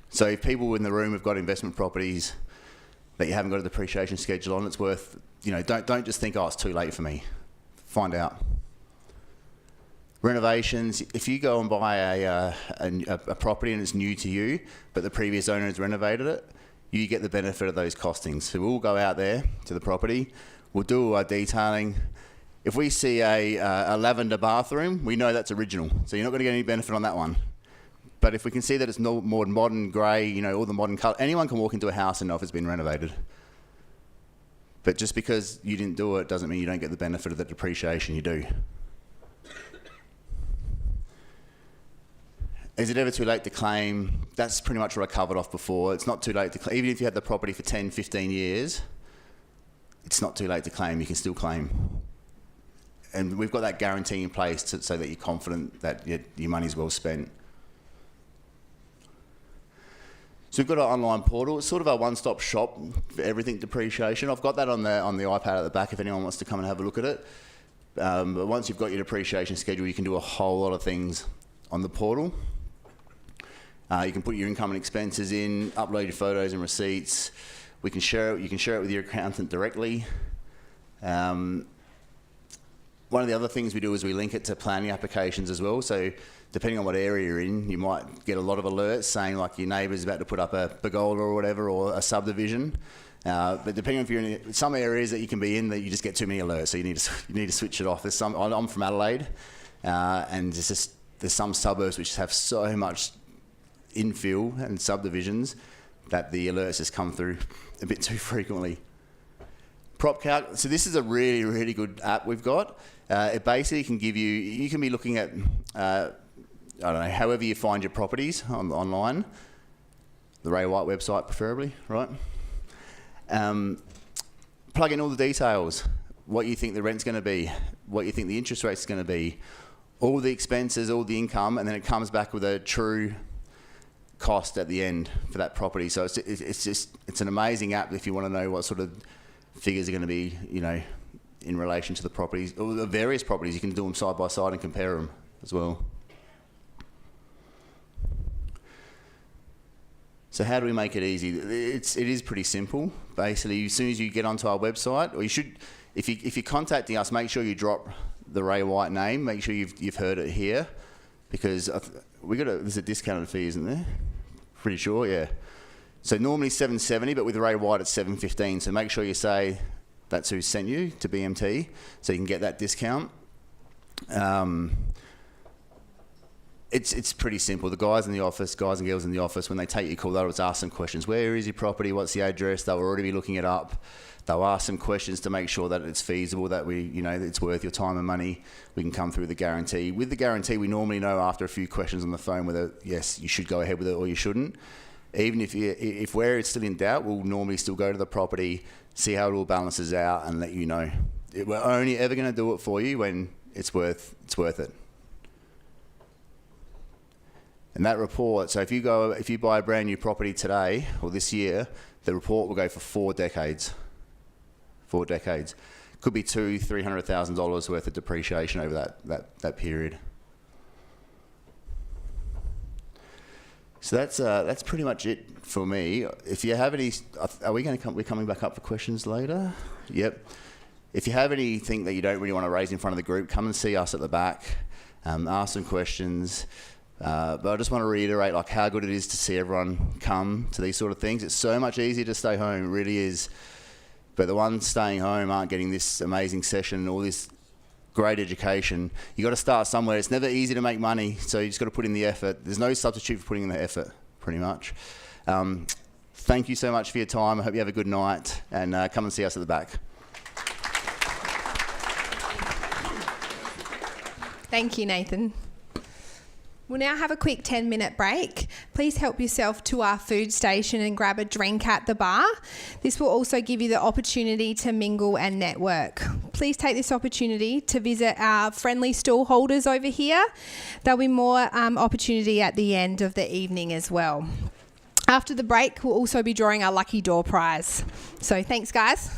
So if people in the room have got investment properties that you haven't got a depreciation schedule on, it's worth, you know, don't just think, oh, it's too late for me. Find out. Renovations, if you go and buy a property and it's new to you, but the previous owner has renovated it, you get the benefit of those costings. So we'll go out there to the property, we'll do our detailing. If we see a lavender bathroom, we know that's original, so you're not going to get any benefit on that one. But if we can see that it's more modern, grey, you know, all the modern colour, anyone can walk into a house and know if it's been renovated. But just because you didn't do it doesn't mean you don't get the benefit of the depreciation you do. Is it ever too late to claim? That's pretty much what I covered off before. It's not too late to claim. Even if you had the property for 10, 15 years, it's not too late to claim. You can still claim. And we've got that guarantee in place so that you're confident that your money's well spent. So we've got our online portal. It's sort of our one-stop shop for everything depreciation. I've got that on the iPad at the back if anyone wants to come and have a look at it. But once you've got your depreciation schedule, you can do a whole lot of things on the portal. You can put your income and expenses in, upload your photos and receipts. We can share it. You can share it with your accountant directly. One of the other things we do is we link it to planning applications as well. So depending on what area you're in, you might get a lot of alerts saying like your neighbour's about to put up a pergola or whatever, or a subdivision. But depending on if you're in some areas that you can be in, that you just get too many alerts, so you need to switch it off. I'm from Adelaide, and there's some suburbs which have so much infill and subdivisions that the alerts just come through a bit too frequently. Prop Calc. So this is a really, really good app we've got. It basically can give you can be looking at, I don't know, however you find your properties online, the Ray White website preferably, right? Plug in all the details, what you think the rent's going to be, what you think the interest rate's going to be, all the expenses, all the income, and then it comes back with a true cost at the end for that property. So it's an amazing app if you want to know what sort of figures are going to be, you know, in relation to the properties, or the various properties. You can do them side by side and compare them as well. So how do we make it easy? It is pretty simple. Basically, as soon as you get onto our website, or you should, if you're contacting us, make sure you drop the Ray White name. Make sure you've heard it here, because there's a discounted fee, isn't there? Pretty sure, yeah. So normally $7.70, but with Ray White it's $7.15. So make sure you say that's who sent you to BMT, so you can get that discount. It's pretty simple. The guys and girls in the office, when they take your call, they'll just ask some questions. Where is your property? What's the address? They'll already be looking it up. They'll ask some questions to make sure that it's feasible, that that it's worth your time and money. We can come through the guarantee. With the guarantee, we normally know after a few questions on the phone whether, yes, you should go ahead with it or you shouldn't. Even if where it's still in doubt, we'll normally still go to the property, see how it all balances out, and let you know. We're only ever going to do it for you when it's worth it. And that report, so if you buy a brand new property today or this year, the report will go for 4 decades. 4 decades. Could be $200,000-$300,000 worth of depreciation over that period. So that's pretty much it for me. If you have any, we're coming back up for questions later? Yep. If you have anything that you don't really want to raise in front of the group, come and see us at the back, ask some questions. But I just want to reiterate how good it is to see everyone come to these sort of things. It's so much easier to stay home, it really is. But the ones staying home aren't getting this amazing session and all this great education. You got to start somewhere. It's never easy to make money, so you just got to put in the effort. There's no substitute for putting in the effort, pretty much. Thank you so much for your time. I hope you have a good night, and come and see us at the back. Thank you, Nathan. We'll now have a quick 10-minute break. Please help yourself to our food station and grab a drink at the bar. This will also give you the opportunity to mingle and network. Please take this opportunity to visit our friendly stall holders over here. There'll be more opportunity at the end of the evening as well. After the break, we'll also be drawing our lucky door prize. So thanks, guys.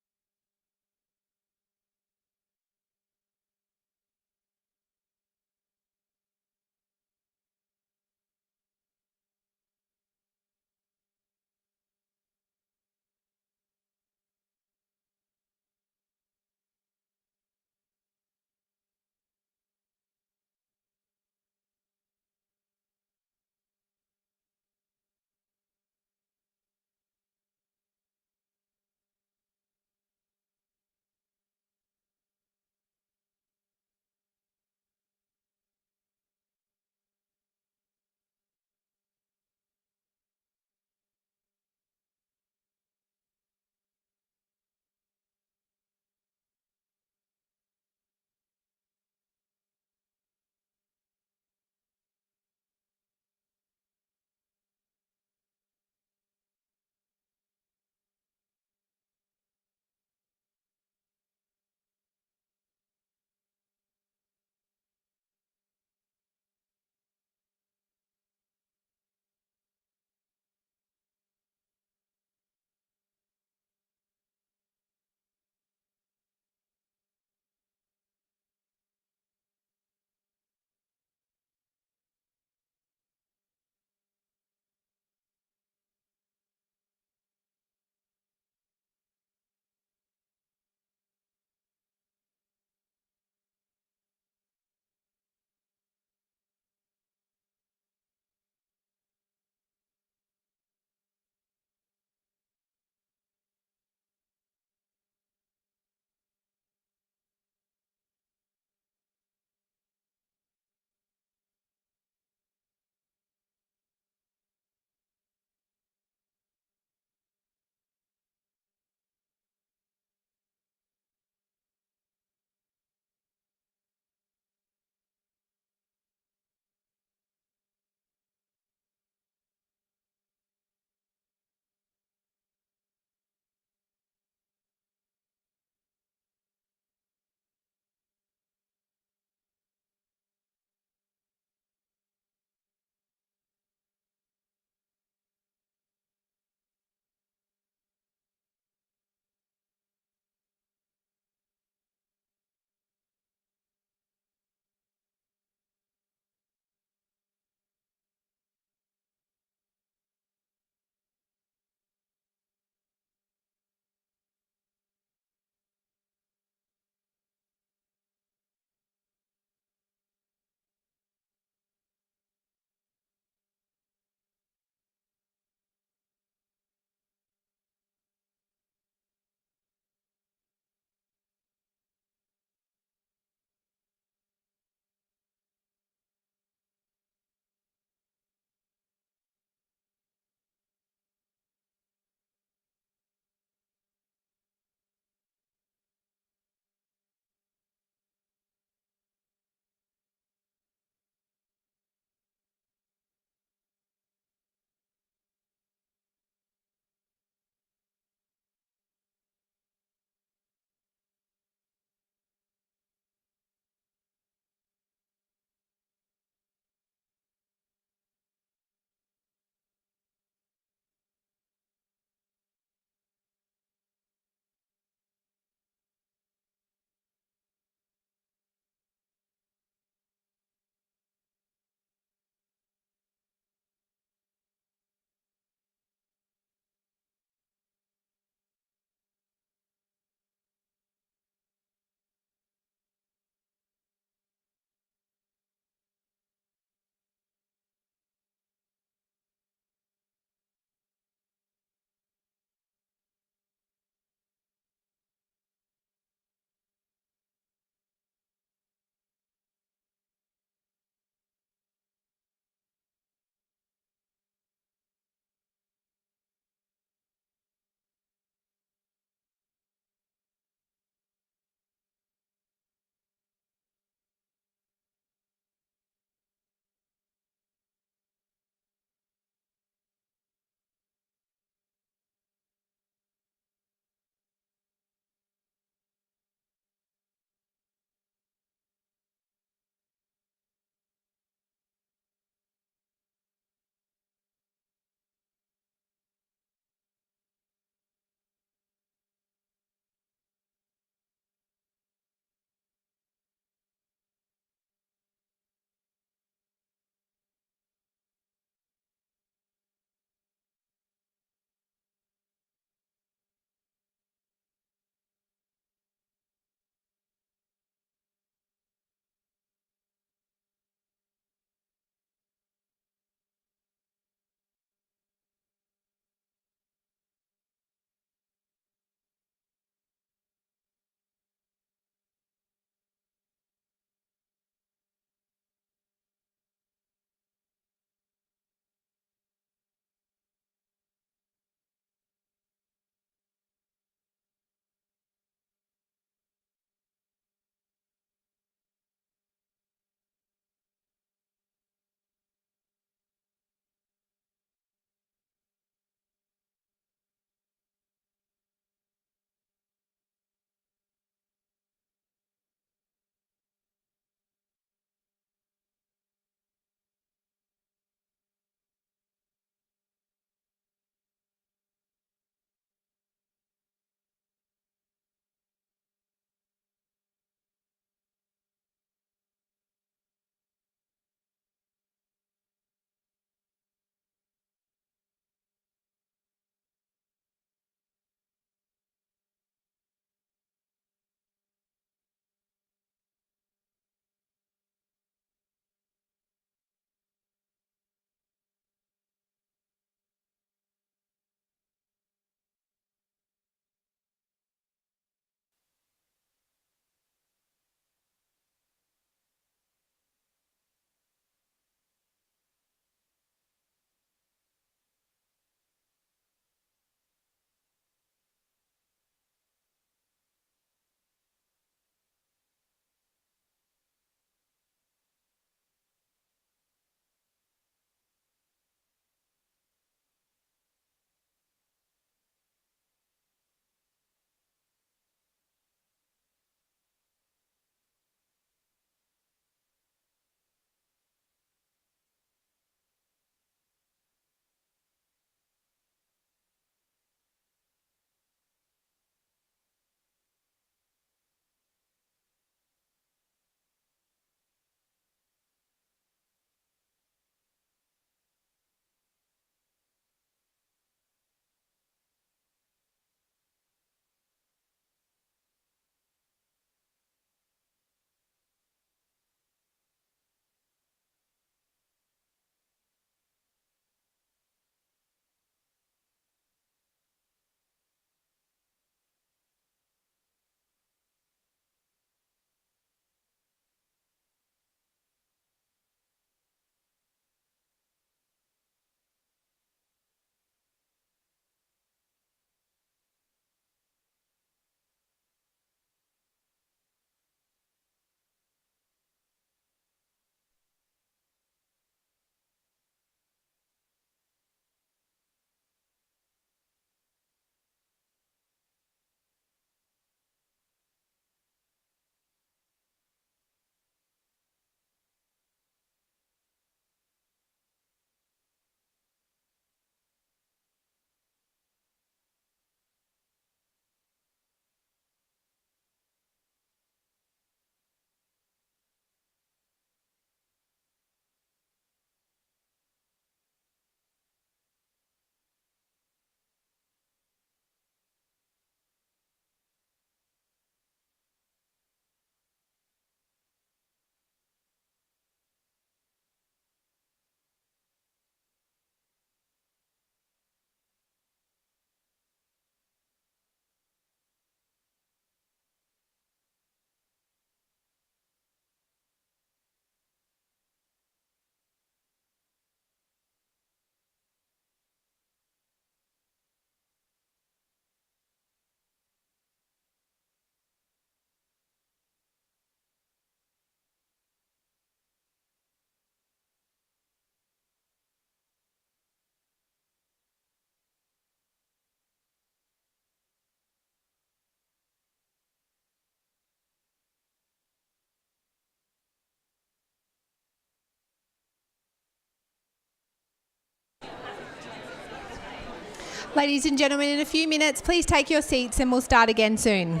Ladies and gentlemen, in a few minutes, please take your seats and we'll start again soon.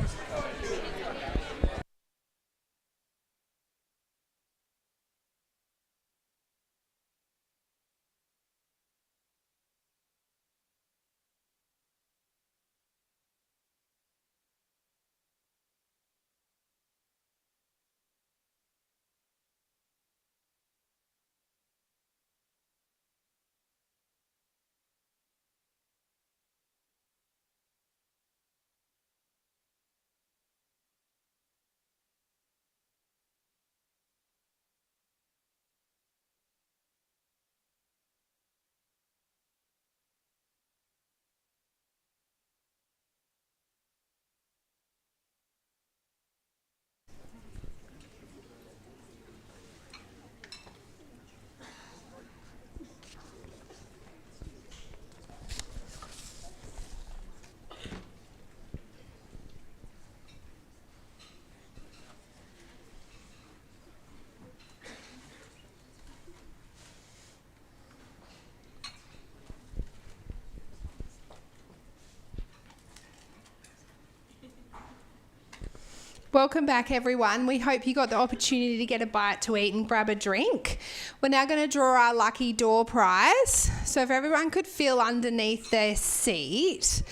Welcome back, everyone. We hope you got the opportunity to get a bite to eat and grab a drink. We're now going to draw our lucky door prize. So if everyone could feel underneath their seat,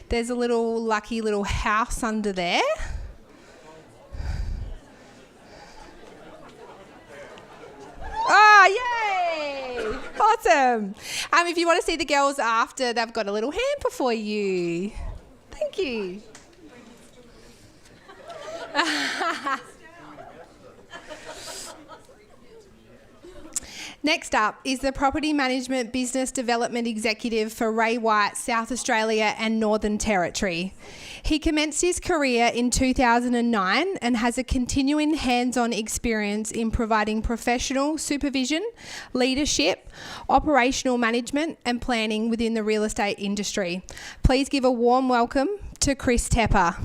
there's a little lucky little house under there. Oh, yay! Awesome. If you want to see the girls after, they've got a little hamper for you. Thank you. Next up is the Property Management Business Development Executive for Ray White, South Australia and Northern Territory. He commenced his career in 2009 and has a continuing hands-on experience in providing professional supervision, leadership, operational management and planning within the real estate industry. Please give a warm welcome to Chris Tepper.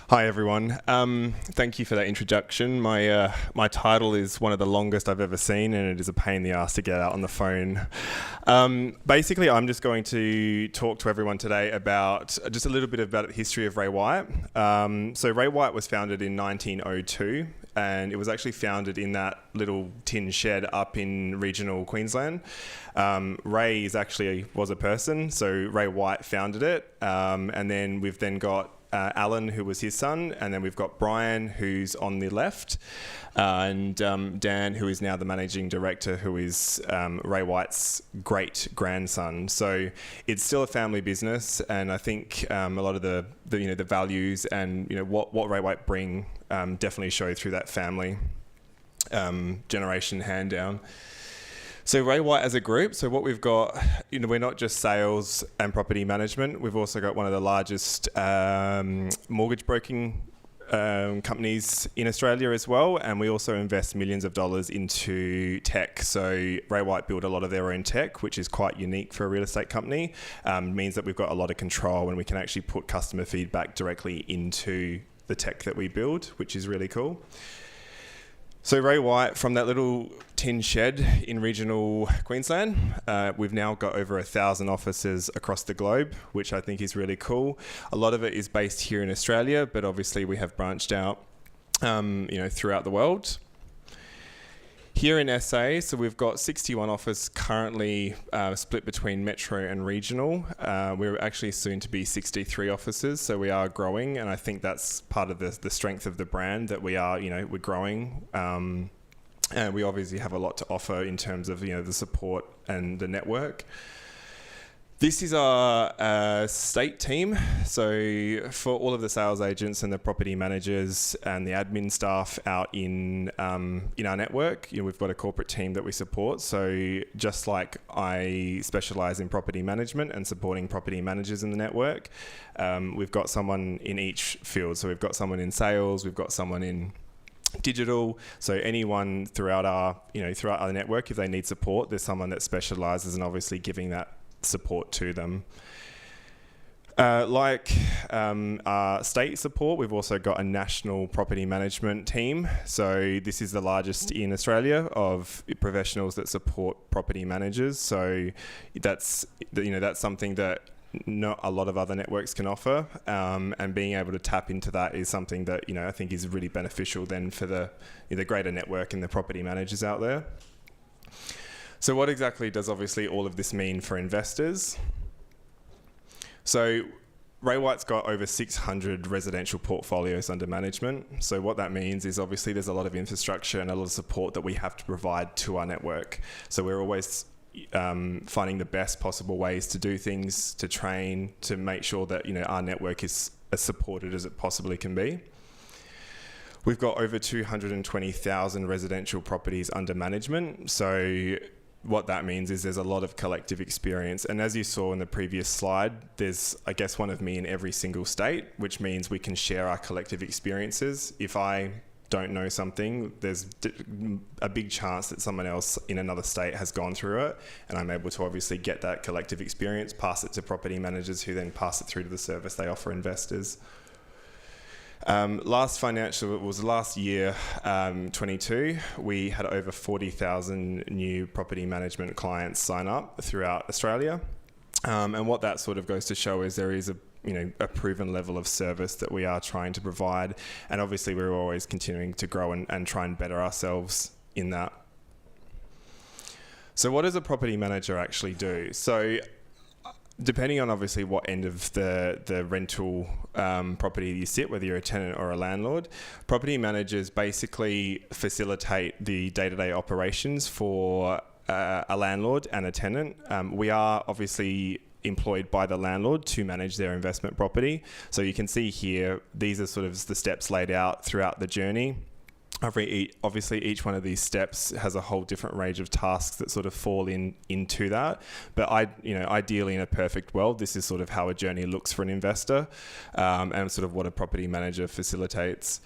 Hi everyone. Thank you for that introduction. My title is one of the longest I've ever seen, and it is a pain in the ass to get out on the phone. Basically, I'm just going to talk to everyone today about just a little bit about the history of Ray White. So Ray White was founded in 1902, and it was actually founded in that little tin shed up in regional Queensland. Ray was a person, so Ray White founded it, and then we've then got Alan, who was his son, and then we've got Brian, who's on the left, and Dan, who is now the managing director, who is Ray White's great grandson. So it's still a family business, and I think a lot of the values and what Ray White bring definitely show through that family generation hand down. So Ray White as a group, so what we've got, we're not just sales and property management, we've also got one of the largest mortgage broking companies in Australia as well, and we also invest millions of dollars into tech. So Ray White built a lot of their own tech, which is quite unique for a real estate company. Means that we've got a lot of control and we can actually put customer feedback directly into the tech that we build, which is really cool. So Ray White, from that little tin shed in regional Queensland, we've now got over 1,000 offices across the globe, which I think is really cool. A lot of it is based here in Australia, but obviously we have branched out, throughout the world. Here in SA, so we've got 61 offices currently split between metro and regional. We're actually soon to be 63 offices, so we are growing, and I think that's part of the strength of the brand, that we are, we're growing. And we obviously have a lot to offer in terms of, the support and the network. This is our state team. So for all of the sales agents and the property managers and the admin staff out in our network, we've got a corporate team that we support. So just like I specialise in property management and supporting property managers in the network, we've got someone in each field. So we've got someone in sales, we've got someone in digital. So anyone throughout our network, if they need support, there's someone that specialises in obviously giving that support to them. Like our state support, we've also got a national property management team. So this is the largest in Australia of professionals that support property managers. So that's something that not a lot of other networks can offer, and being able to tap into that is something that I think is really beneficial then for the greater network and the property managers out there. So what exactly does obviously all of this mean for investors? So Ray White's got over 600 residential portfolios under management. So what that means is obviously there's a lot of infrastructure and a lot of support that we have to provide to our network. So we're always finding the best possible ways to do things, to train, to make sure that our network is as supported as it possibly can be. We've got over 220,000 residential properties under management. So what that means is there's a lot of collective experience. And as you saw in the previous slide, there's, I guess, one of me in every single state, which means we can share our collective experiences. If I don't know something, there's a big chance that someone else in another state has gone through it, and I'm able to obviously get that collective experience, pass it to property managers who then pass it through to the service they offer investors. Last year, 22, we had over 40,000 new property management clients sign up throughout Australia. And what that sort of goes to show is there is a proven level of service that we are trying to provide. And obviously we're always continuing to grow and try and better ourselves in that. So what does a property manager actually do? So depending on obviously what end of the rental property you sit, whether you're a tenant or a landlord, property managers basically facilitate the day-to-day operations for a landlord and a tenant. We are obviously employed by the landlord to manage their investment property. So you can see here, these are sort of the steps laid out throughout the journey. Obviously, each one of these steps has a whole different range of tasks that sort of fall into that. But ideally, in a perfect world, this is sort of how a journey looks for an investor, and sort of what a property manager facilitates.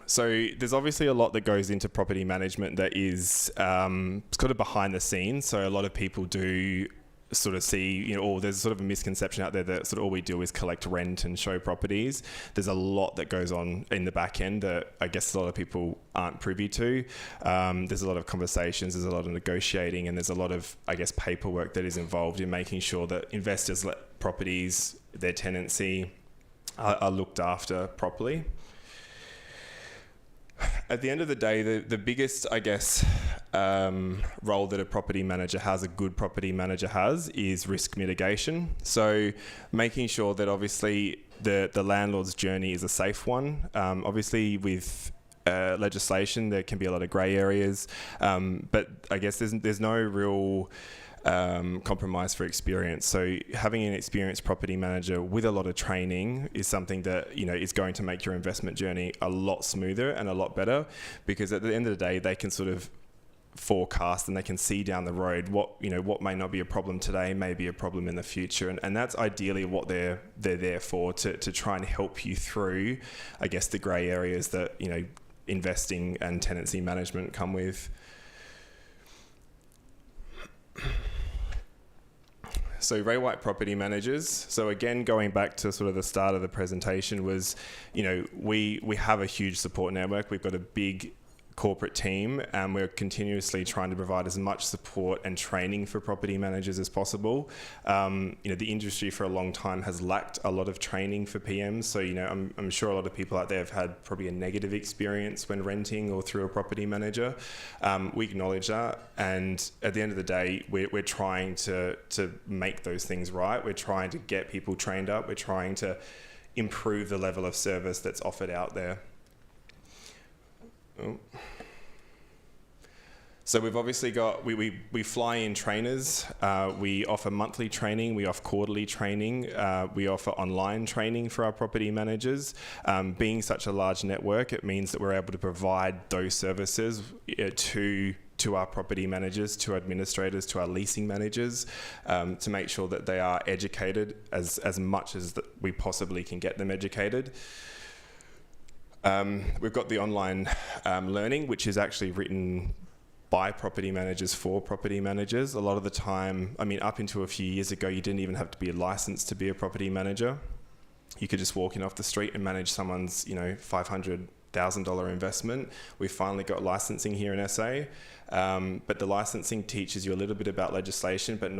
So there's obviously a lot that goes into property management that is sort of behind the scenes. So a lot of people do sort of see, or there's sort of a misconception out there that sort of all we do is collect rent and show properties. There's a lot that goes on in the back end that I guess a lot of people aren't privy to. There's a lot of conversations, there's a lot of negotiating, and there's a lot of, I guess, paperwork that is involved in making sure that investors let properties, their tenancy, are looked after properly. At the end of the day, the biggest, I guess, role that a property manager has, a good property manager has, is risk mitigation. So making sure that obviously the landlord's journey is a safe one. Obviously with legislation, there can be a lot of grey areas, but I guess there's no real compromise for experience. So having an experienced property manager with a lot of training is something that is going to make your investment journey a lot smoother and a lot better, because at the end of the day they can sort of forecast and they can see down the road what may not be a problem today may be a problem in the future, and that's ideally what they're there for, to try and help you through, I guess, the grey areas that investing and tenancy management come with. So Ray White Property Managers. So again, going back to sort of the start of the presentation was, we have a huge support network. We've got a big corporate team, and we're continuously trying to provide as much support and training for property managers as possible. The industry for a long time has lacked a lot of training for PMs. So, I'm sure a lot of people out there have had probably a negative experience when renting or through a property manager. We acknowledge that. And at the end of the day, we're trying to make those things right. We're trying to get people trained up. We're trying to improve the level of service that's offered out there. So we've obviously got, we fly in trainers, we offer monthly training, we offer quarterly training, we offer online training for our property managers. Being such a large network, it means that we're able to provide those services to our property managers, to administrators, to our leasing managers, to make sure that they are educated as much as we possibly can get them educated. We've got the online learning, which is actually written by property managers for property managers. A lot of the time, I mean, up until a few years ago, you didn't even have to be licensed to be a property manager. You could just walk in off the street and manage someone's, $500,000 investment. We've finally got licensing here in SA, but the licensing teaches you a little bit about legislation, but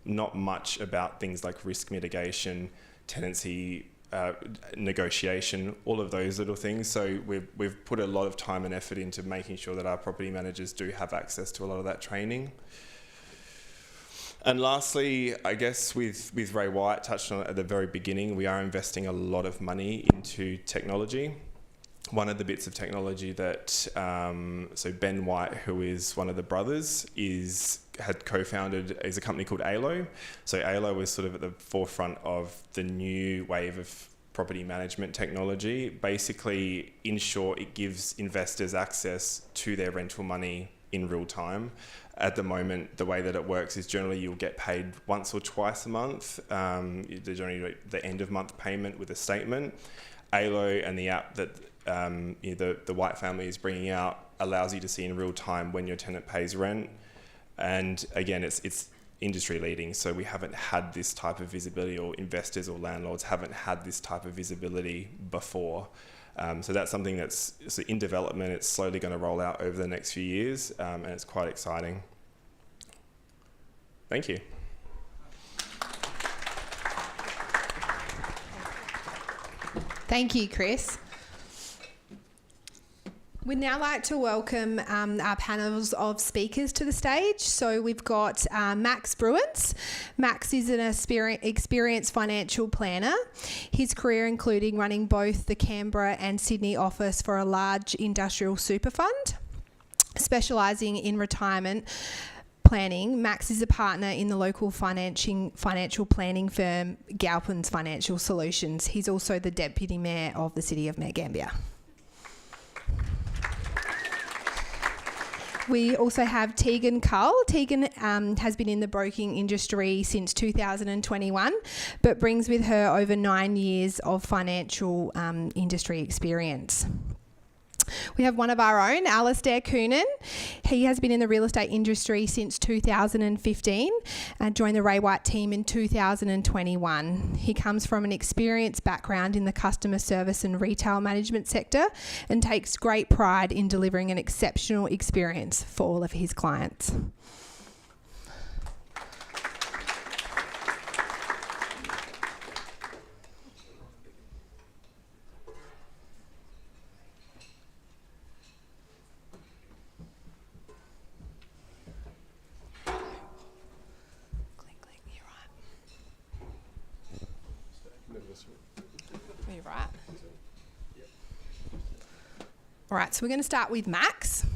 not much about things like risk mitigation, tenancy negotiation, all of those little things. So we've put a lot of time and effort into making sure that our property managers do have access to a lot of that training. And lastly, I guess with Ray White touched on it at the very beginning, we are investing a lot of money into technology. One of the bits of technology that, so Ben White, who is one of the brothers, had co-founded is a company called ALO. So ALO is sort of at the forefront of the new wave of property management technology. Basically, in short, it gives investors access to their rental money in real time. At the moment, the way that it works is generally you'll get paid once or twice a month. There's generally the end of month payment with a statement. ALO and the app that the White family is bringing out allows you to see in real time when your tenant pays rent. And again, it's industry leading. So we haven't had this type of visibility, or investors or landlords haven't had this type of visibility before. So that's something that's in development. It's slowly going to roll out over the next few years, and it's quite exciting. Thank you. Thank you, Chris. We'd now like to welcome our panels of speakers to the stage. So we've got Max Bruins. Max is an experienced financial planner. His career including running both the Canberra and Sydney office for a large industrial super fund. Specialising in retirement planning, Max is a partner in the local financial planning firm Galpin's Financial Solutions. He's also the Deputy Mayor of the City of Gambier. We also have Tegan Cull. Tegan has been in the broking industry since 2021, but brings with her over 9 years of financial industry experience. We have one of our own, Alistair Coonan. He has been in the real estate industry since 2015 and joined the Ray White team in 2021. He comes from an experienced background in the customer service and retail management sector and takes great pride in delivering an exceptional experience for all of his clients. All right, so we're going to start with Max.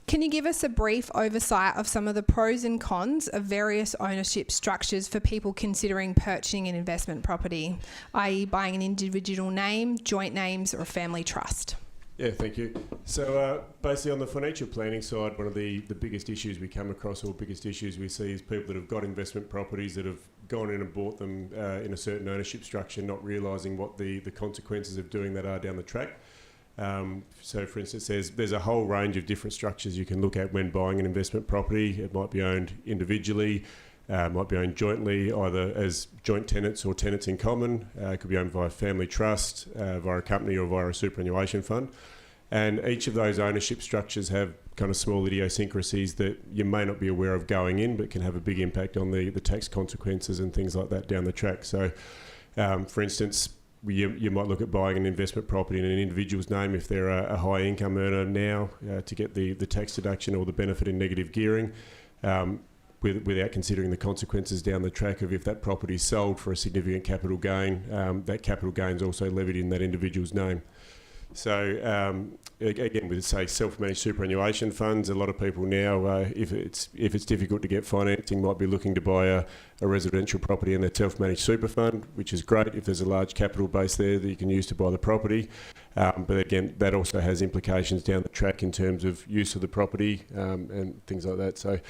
Can you give us a brief oversight of some of the pros and cons of various ownership structures for people considering purchasing an investment property, i.e. buying an individual name, joint names or a family trust? Yeah, thank you. So basically on the financial planning side, one of the biggest issues we come across, or biggest issues we see, is people that have got investment properties that have gone in and bought them in a certain ownership structure, not realising what the consequences of doing that are down the track. So for instance, there's a whole range of different structures you can look at when buying an investment property. It might be owned individually, might be owned jointly, either as joint tenants or tenants in common. It could be owned via family trust, via a company or via a superannuation fund. And each of those ownership structures have kind of small idiosyncrasies that you may not be aware of going in, but can have a big impact on the tax consequences and things like that down the track. So for instance, you might look at buying an investment property in an individual's name if they're a high income earner now to get the tax deduction or the benefit in negative gearing without considering the consequences down the track of if that property is sold for a significant capital gain, that capital gain is also levied in that individual's name. So again, with say self-managed superannuation funds, a lot of people now, if it's difficult to get financing, might be looking to buy a residential property in their self-managed super fund, which is great if there's a large capital base there that you can use to buy the property. But again, that also has implications down the track in terms of use of the property and things like that. So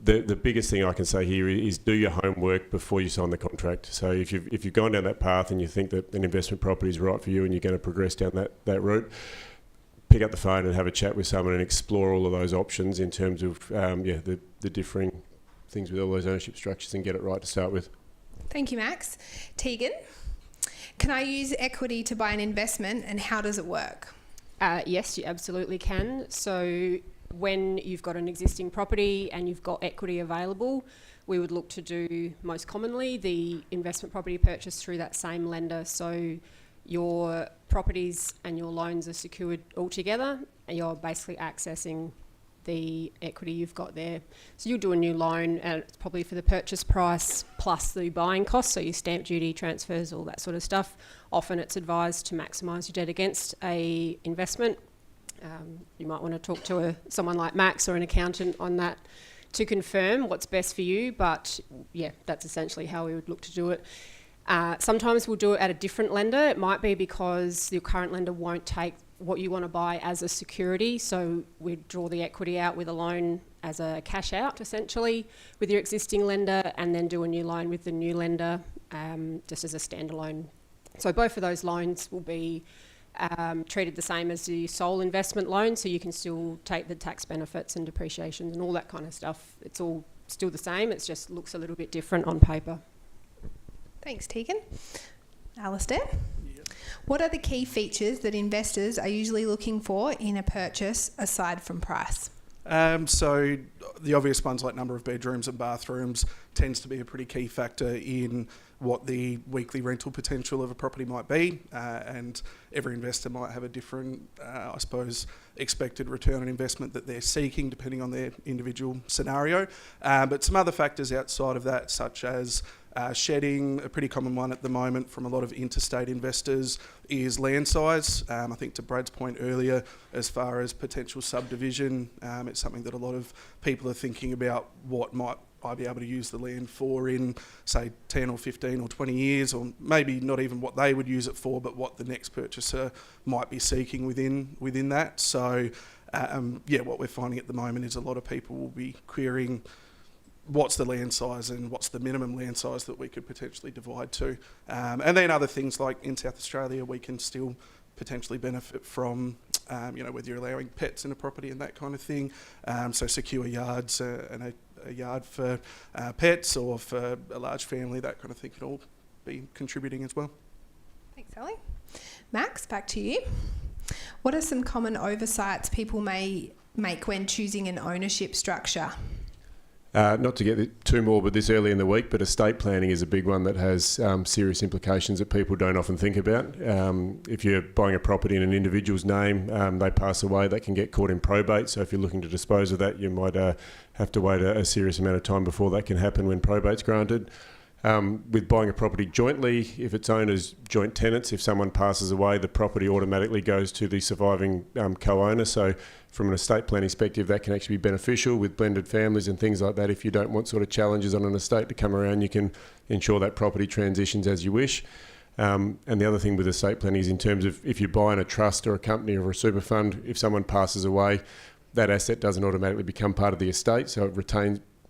the biggest thing I can say here is do your homework before you sign the contract. So if you've gone down that path and you think that an investment property is right for you and you're going to progress down that route, pick up the phone and have a chat with someone and explore all of those options in terms of the differing things with all those ownership structures and get it right to start with. Thank you, Max. Tegan, can I use equity to buy an investment, and how does it work? Yes, you absolutely can. So when you've got an existing property and you've got equity available, we would look to do most commonly the investment property purchase through that same lender. So your properties and your loans are secured all together, and you're basically accessing the equity you've got there. So you'll do a new loan, and it's probably for the purchase price plus the buying costs, so your stamp duty, transfers, all that sort of stuff. Often it's advised to maximise your debt against a investment. You might want to talk to someone like Max or an accountant on that to confirm what's best for you, but yeah, that's essentially how we would look to do it. Sometimes we'll do it at a different lender. It might be because your current lender won't take what you want to buy as a security, so we draw the equity out with a loan as a cash out essentially with your existing lender, and then do a new loan with the new lender just as a standalone. So both of those loans will be treated the same as the sole investment loan, so you can still take the tax benefits and depreciation and all that kind of stuff. It's all still the same, it just looks a little bit different on paper. Thanks, Tegan. Alistair? What are the key features that investors are usually looking for in a purchase aside from price? So the obvious ones like number of bedrooms and bathrooms tends to be a pretty key factor in what the weekly rental potential of a property might be, and every investor might have a different, I suppose, expected return on investment that they're seeking depending on their individual scenario. But some other factors outside of that, such as shedding, a pretty common one at the moment from a lot of interstate investors, is land size. I think to Brad's point earlier, as far as potential subdivision, it's something that a lot of people are thinking about. What might I be able to use the land for in, say, 10 or 15 or 20 years, or maybe not even what they would use it for, but what the next purchaser might be seeking within that. So, what we're finding at the moment is a lot of people will be querying what's the land size and what's the minimum land size that we could potentially divide to. And then other things like in South Australia, we can still potentially benefit from, whether you're allowing pets in a property and that kind of thing. So secure yards and a yard for pets or for a large family, that kind of thing can all be contributing as well. Thanks, Sally. Max, back to you. What are some common oversights people may make when choosing an ownership structure? Not to get too morbid this early in the week, but estate planning is a big one that has serious implications that people don't often think about. If you're buying a property in an individual's name, they pass away, that can get caught in probate. So if you're looking to dispose of that, you might have to wait a serious amount of time before that can happen when probate's granted. With buying a property jointly, if it's owned as joint tenants, if someone passes away, the property automatically goes to the surviving co-owner. So from an estate planning perspective, that can actually be beneficial with blended families and things like that. If you don't want sort of challenges on an estate to come around, you can ensure that property transitions as you wish. And the other thing with estate planning is in terms of if you buy in a trust or a company or a super fund, if someone passes away, that asset doesn't automatically become part of the estate, so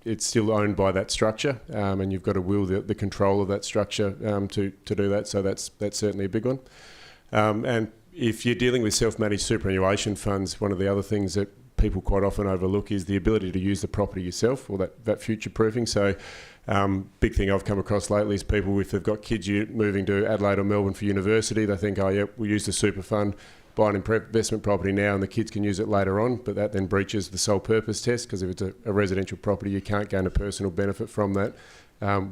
it's still owned by that structure, and you've got to will the control of that structure to do that. So that's certainly a big one. And if you're dealing with self-managed superannuation funds, one of the other things that people quite often overlook is the ability to use the property yourself, or that future-proofing. So big thing I've come across lately is people, if they've got kids moving to Adelaide or Melbourne for university, they think, we'll use the super fund, buy an investment property now and the kids can use it later on, but that then breaches the sole purpose test, because if it's a residential property, you can't gain a personal benefit from that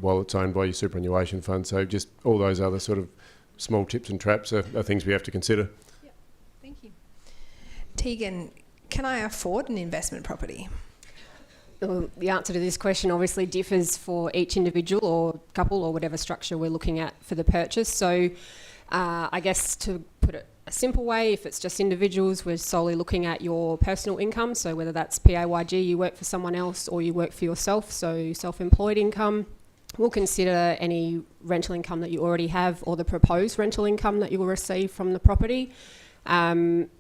while it's owned by your superannuation fund. So just all those other sort of small tips and traps are things we have to consider. Yep. Thank you. Tegan, can I afford an investment property? Well, the answer to this question obviously differs for each individual or couple or whatever structure we're looking at for the purchase. So I guess to put it a simple way, if it's just individuals, we're solely looking at your personal income. So whether that's PAYG, you work for someone else, or you work for yourself, so self-employed income. We'll consider any rental income that you already have or the proposed rental income that you will receive from the property. And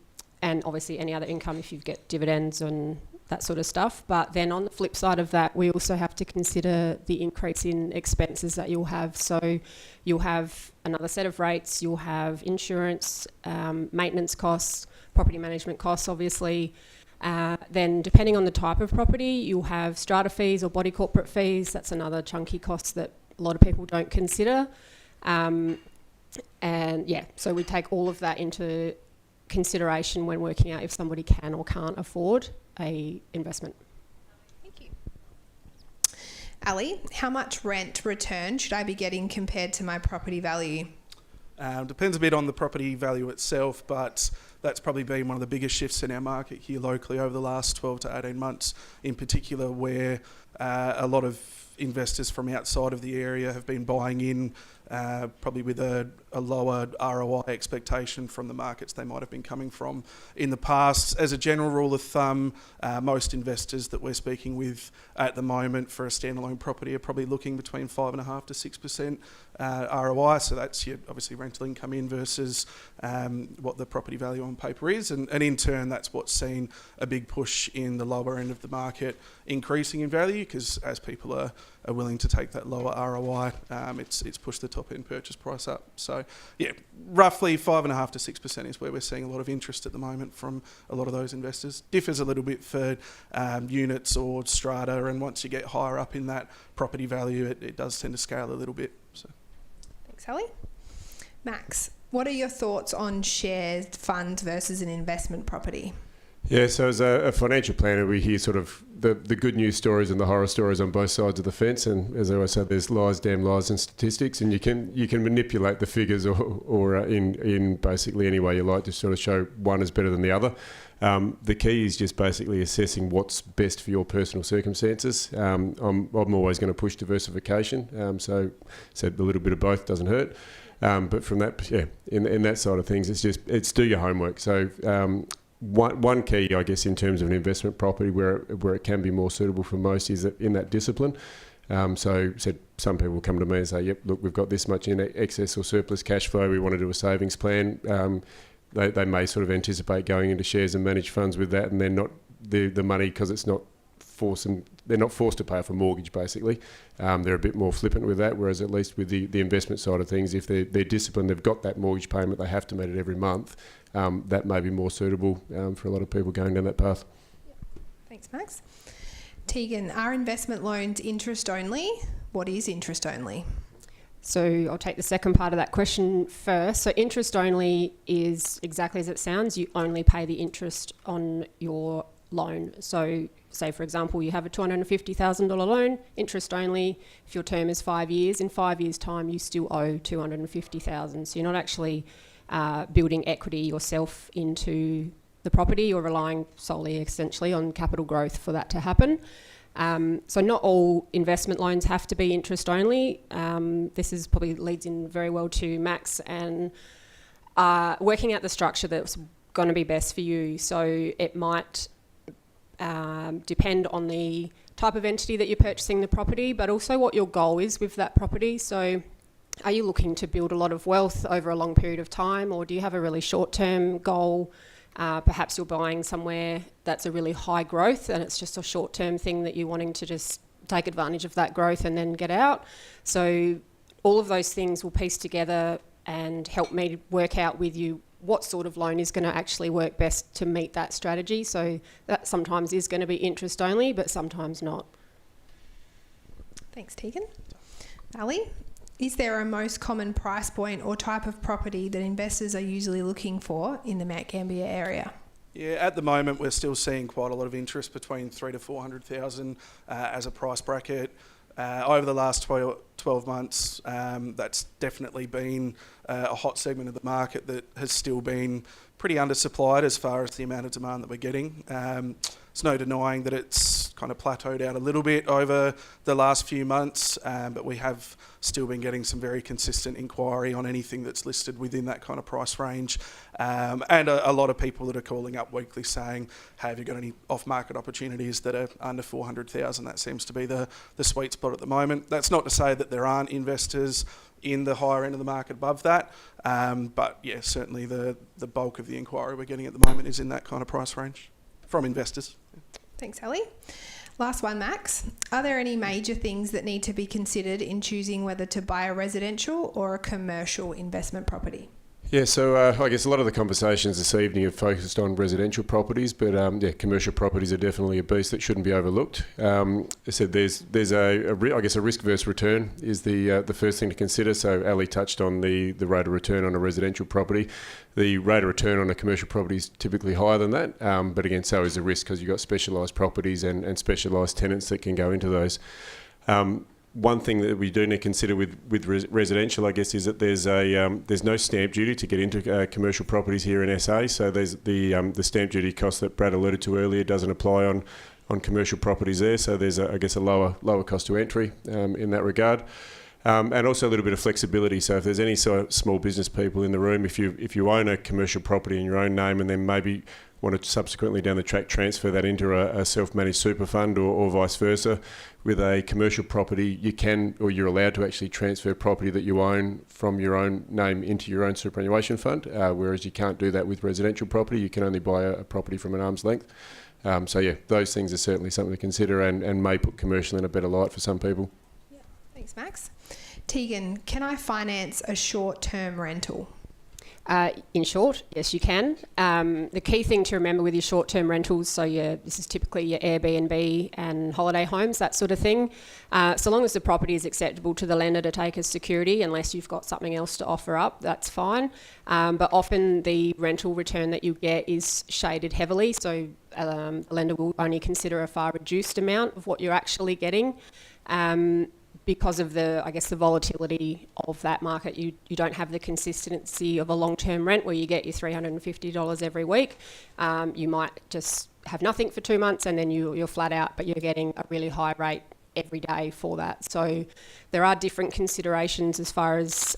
obviously any other income if you get dividends and that sort of stuff. But then on the flip side of that, we also have to consider the increase in expenses that you'll have. So you'll have another set of rates, you'll have insurance, maintenance costs, property management costs, obviously. Then depending on the type of property, you'll have strata fees or body corporate fees. That's another chunky cost that a lot of people don't consider. So we take all of that into consideration when working out if somebody can or can't afford a investment. Thank you. Ali, how much rent return should I be getting compared to my property value? Depends a bit on the property value itself, but that's probably been one of the biggest shifts in our market here locally over the last 12 to 18 months in particular, where a lot of investors from outside of the area have been buying in probably with a lower ROI expectation from the markets they might have been coming from in the past. As a general rule of thumb, most investors that we're speaking with at the moment for a standalone property are probably looking between 5.5% to 6% ROI. So that's your obviously rental income in versus what the property value on paper is. And in turn, that's what's seen a big push in the lower end of the market increasing in value, because as people are willing to take that lower ROI, it's pushed the top end purchase price up. So yeah, roughly 5.5% to 6% is where we're seeing a lot of interest at the moment from a lot of those investors. Differs a little bit for units or strata, and once you get higher up in that property value, it does tend to scale a little bit. So. Thanks, Ali. Max, what are your thoughts on shares, funds versus an investment property? Yeah, so as a financial planner, we hear sort of the good news stories and the horror stories on both sides of the fence. And as I always say, there's lies, damn lies, and statistics, and you can manipulate the figures or in basically any way you like to sort of show one is better than the other. The key is just basically assessing what's best for your personal circumstances. I'm always going to push diversification, so a little bit of both doesn't hurt. But from that, in that side of things, it's do your homework. So. One key, I guess, in terms of an investment property where it can be more suitable for most is in that discipline. So some people come to me and say, yep, look, we've got this much in excess or surplus cash flow. We want to do a savings plan. They may sort of anticipate going into shares and managed funds with that, and they're not the money, because it's not forced, and they're not forced to pay off a mortgage, basically. They're a bit more flippant with that, whereas at least with the investment side of things, if they're disciplined, they've got that mortgage payment, they have to meet it every month. That may be more suitable for a lot of people going down that path. Thanks, Max. Tegan, are investment loans interest only? What is interest only? So I'll take the second part of that question first. So interest only is exactly as it sounds. You only pay the interest on your loan. So say, for example, you have a $250,000 loan, interest only. If your term is 5 years, in 5 years' time, you still owe $250,000. So you're not actually building equity yourself into the property. You're relying solely, essentially, on capital growth for that to happen. So not all investment loans have to be interest only. This is probably leads in very well to Max and working out the structure that's going to be best for you. So it might depend on the type of entity that you're purchasing the property, but also what your goal is with that property. So are you looking to build a lot of wealth over a long period of time, or do you have a really short-term goal? Perhaps you're buying somewhere that's a really high growth and it's just a short-term thing that you're wanting to just take advantage of that growth and then get out. So all of those things will piece together and help me work out with you what sort of loan is going to actually work best to meet that strategy. So that sometimes is going to be interest only, but sometimes not. Thanks, Tegan. Ali, is there a most common price point or type of property that investors are usually looking for in the Mount Gambier area? Yeah, at the moment we're still seeing quite a lot of interest between 300,000 to 400,000 as a price bracket. Over the last 12 months, that's definitely been a hot segment of the market that has still been pretty undersupplied as far as the amount of demand that we're getting. It's no denying that it's kind of plateaued out a little bit over the last few months, but we have still been getting some very consistent inquiry on anything that's listed within that kind of price range. And a lot of people that are calling up weekly saying, hey, have you got any off-market opportunities that are under 400,000? That seems to be the sweet spot at the moment. That's not to say that there aren't investors in the higher end of the market above that, but yeah, certainly the bulk of the inquiry we're getting at the moment is in that kind of price range from investors. Thanks, Ellie. Last one, Max. Are there any major things that need to be considered in choosing whether to buy a residential or a commercial investment property? Yeah, so I guess a lot of the conversations this evening have focused on residential properties, but commercial properties are definitely a beast that shouldn't be overlooked. I said there's a risk-verse return is the first thing to consider. So Ali touched on the rate of return on a residential property. The rate of return on a commercial property is typically higher than that, but again, so is the risk because you've got specialised properties and specialised tenants that can go into those. One thing that we do need to consider with residential, I guess, is that there's no stamp duty to get into commercial properties here in SA. So there's the stamp duty cost that Brad alluded to earlier doesn't apply on commercial properties there. So there's a lower cost to entry in that regard. And also a little bit of flexibility. So if there's any sort of small business people in the room, if you own a commercial property in your own name and then maybe want to subsequently down the track transfer that into a self-managed super fund or vice versa, with a commercial property you can or you're allowed to actually transfer property that you own from your own name into your own superannuation fund, whereas you can't do that with residential property. You can only buy a property from an arm's length. Those things are certainly something to consider and may put commercial in a better light for some people. Yeah. Thanks, Max. Tegan, can I finance a short-term rental? In short, yes, you can. The key thing to remember with your short-term rentals, this is typically your Airbnb and holiday homes, that sort of thing. So long as the property is acceptable to the lender to take as security, unless you've got something else to offer up, that's fine. But often the rental return that you get is shaded heavily, so the lender will only consider a far reduced amount of what you're actually getting. Because of the volatility of that market, you don't have the consistency of a long-term rent where you get your $350 every week. You might just have nothing for 2 months and then you're flat out, but you're getting a really high rate every day for that. So there are different considerations as far as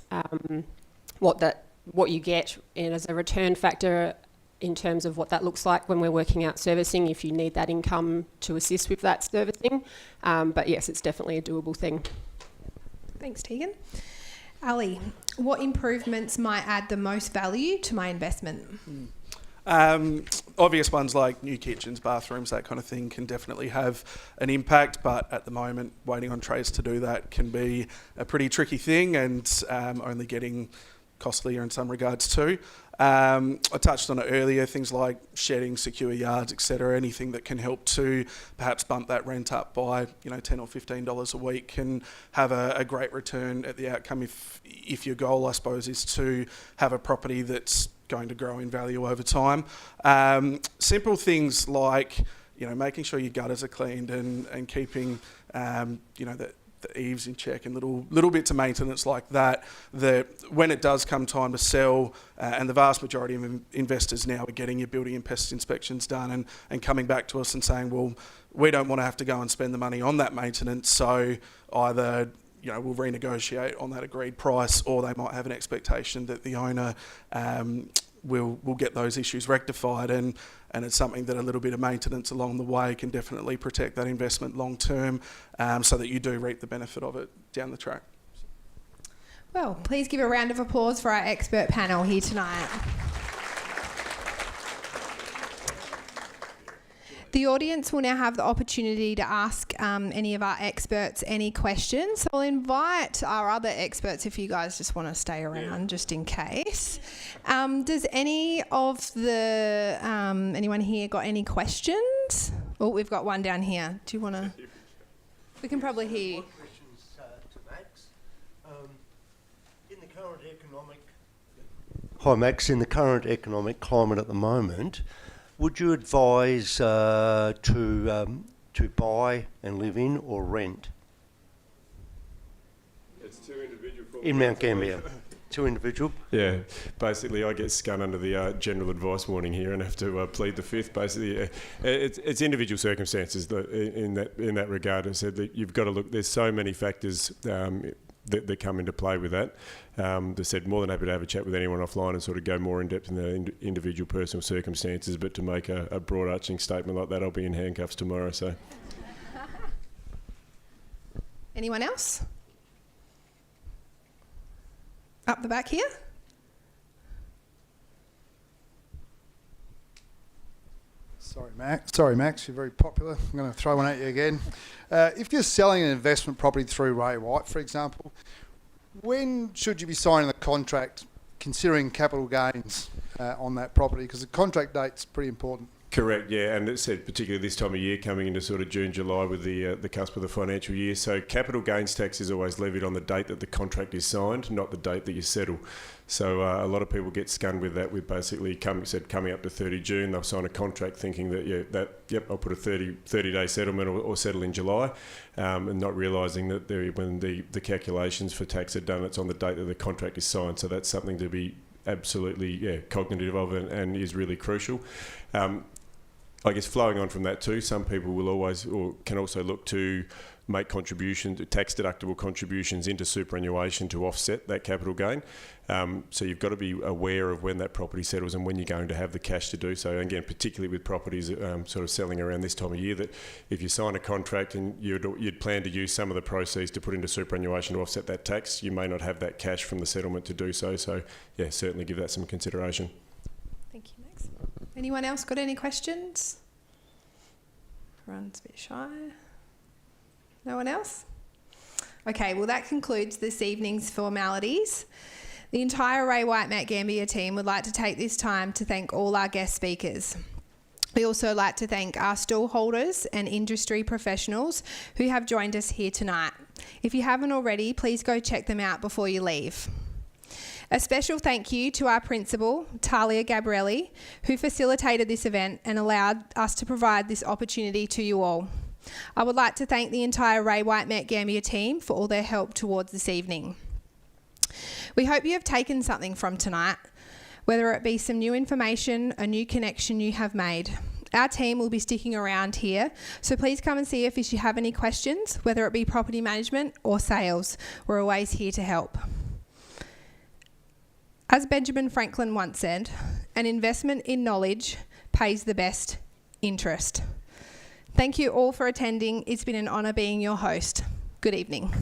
what you get in as a return factor in terms of what that looks like when we're working out servicing, if you need that income to assist with that servicing. But yes, it's definitely a doable thing. Thanks, Tegan. Ali, what improvements might add the most value to my investment? Obvious ones like new kitchens, bathrooms, that kind of thing can definitely have an impact, but at the moment, waiting on trades to do that can be a pretty tricky thing and only getting costlier in some regards too. I touched on it earlier, things like shedding, secure yards, etc. Anything that can help to perhaps bump that rent up by $10 or $15 a week can have a great return at the outcome if your goal, I suppose, is to have a property that's going to grow in value over time. Simple things like making sure your gutters are cleaned and keeping the eaves in check and little bits of maintenance like that when it does come time to sell, and the vast majority of investors now are getting your building and pest inspections done and coming back to us and saying, well, we don't want to have to go and spend the money on that maintenance, so either we'll renegotiate on that agreed price, or they might have an expectation that the owner will get those issues rectified, and it's something that a little bit of maintenance along the way can definitely protect that investment long term, so that you do reap the benefit of it down the track. Well, please give a round of applause for our expert panel here tonight. The audience will now have the opportunity to ask any of our experts any questions. So I'll invite our other experts if you guys just want to stay around just in case. Does any of the anyone here got any questions? Oh, we've got one down here. Do you want to? We can probably hear you. Questions to Max. In the current economic... Hi Max, in the current economic climate at the moment, would you advise to buy and live in or rent? It's two individual. In Mount Gambier. Two individual. Yeah, basically I get scun under the general advice warning here and have to plead the fifth. Basically, it's individual circumstances in that regard. I said that you've got to look. There's so many factors that come into play with that. They said more than happy to have a chat with anyone offline and sort of go more in depth in the individual personal circumstances. But to make a broad arching statement like that, I'll be in handcuffs tomorrow. So, anyone else? Up the back here. Sorry, Max, you're very popular. I'm going to throw one at you again. If you're selling an investment property through Ray White, for example, when should you be signing the contract considering capital gains on that property? Because the contract date's pretty important. Correct, yeah, and it said particularly this time of year, coming into sort of June, July with the cusp of the financial year. So capital gains tax is always levied on the date that the contract is signed, not the date that you settle. So a lot of people get scunned with that, with basically coming up to 30 June, they'll sign a contract thinking that, I'll put a 30-day settlement or settle in July, and not realising that when the calculations for tax are done, it's on the date that the contract is signed. So that's something to be absolutely cognitive of and is really crucial. I guess flowing on from that too, some people will always or can also look to make contributions, tax deductible contributions into superannuation to offset that capital gain. So you've got to be aware of when that property settles and when you're going to have the cash to do so. And again, particularly with properties sort of selling around this time of year, that if you sign a contract and you'd plan to use some of the proceeds to put into superannuation to offset that tax, you may not have that cash from the settlement to do so. So yeah, certainly give that some consideration. Thank you, Max. Anyone else got any questions? Everyone's a bit shy. No one else? Okay, well that concludes this evening's formalities. The entire Ray White Gambier team would like to take this time to thank all our guest speakers. We also like to thank our stall holders and industry professionals who have joined us here tonight. If you haven't already, please go check them out before you leave. A special thank you to our principal, Talia Gabrielli, who facilitated this event and allowed us to provide this opportunity to you all. I would like to thank the entire Ray White Gambier team for all their help towards this evening. We hope you have taken something from tonight, whether it be some new information, a new connection you have made. Our team will be sticking around here, so please come and see us if you have any questions, whether it be property management or sales. We're always here to help. As Benjamin Franklin once said, an investment in knowledge pays the best interest. Thank you all for attending. It's been an honour being your host. Good evening.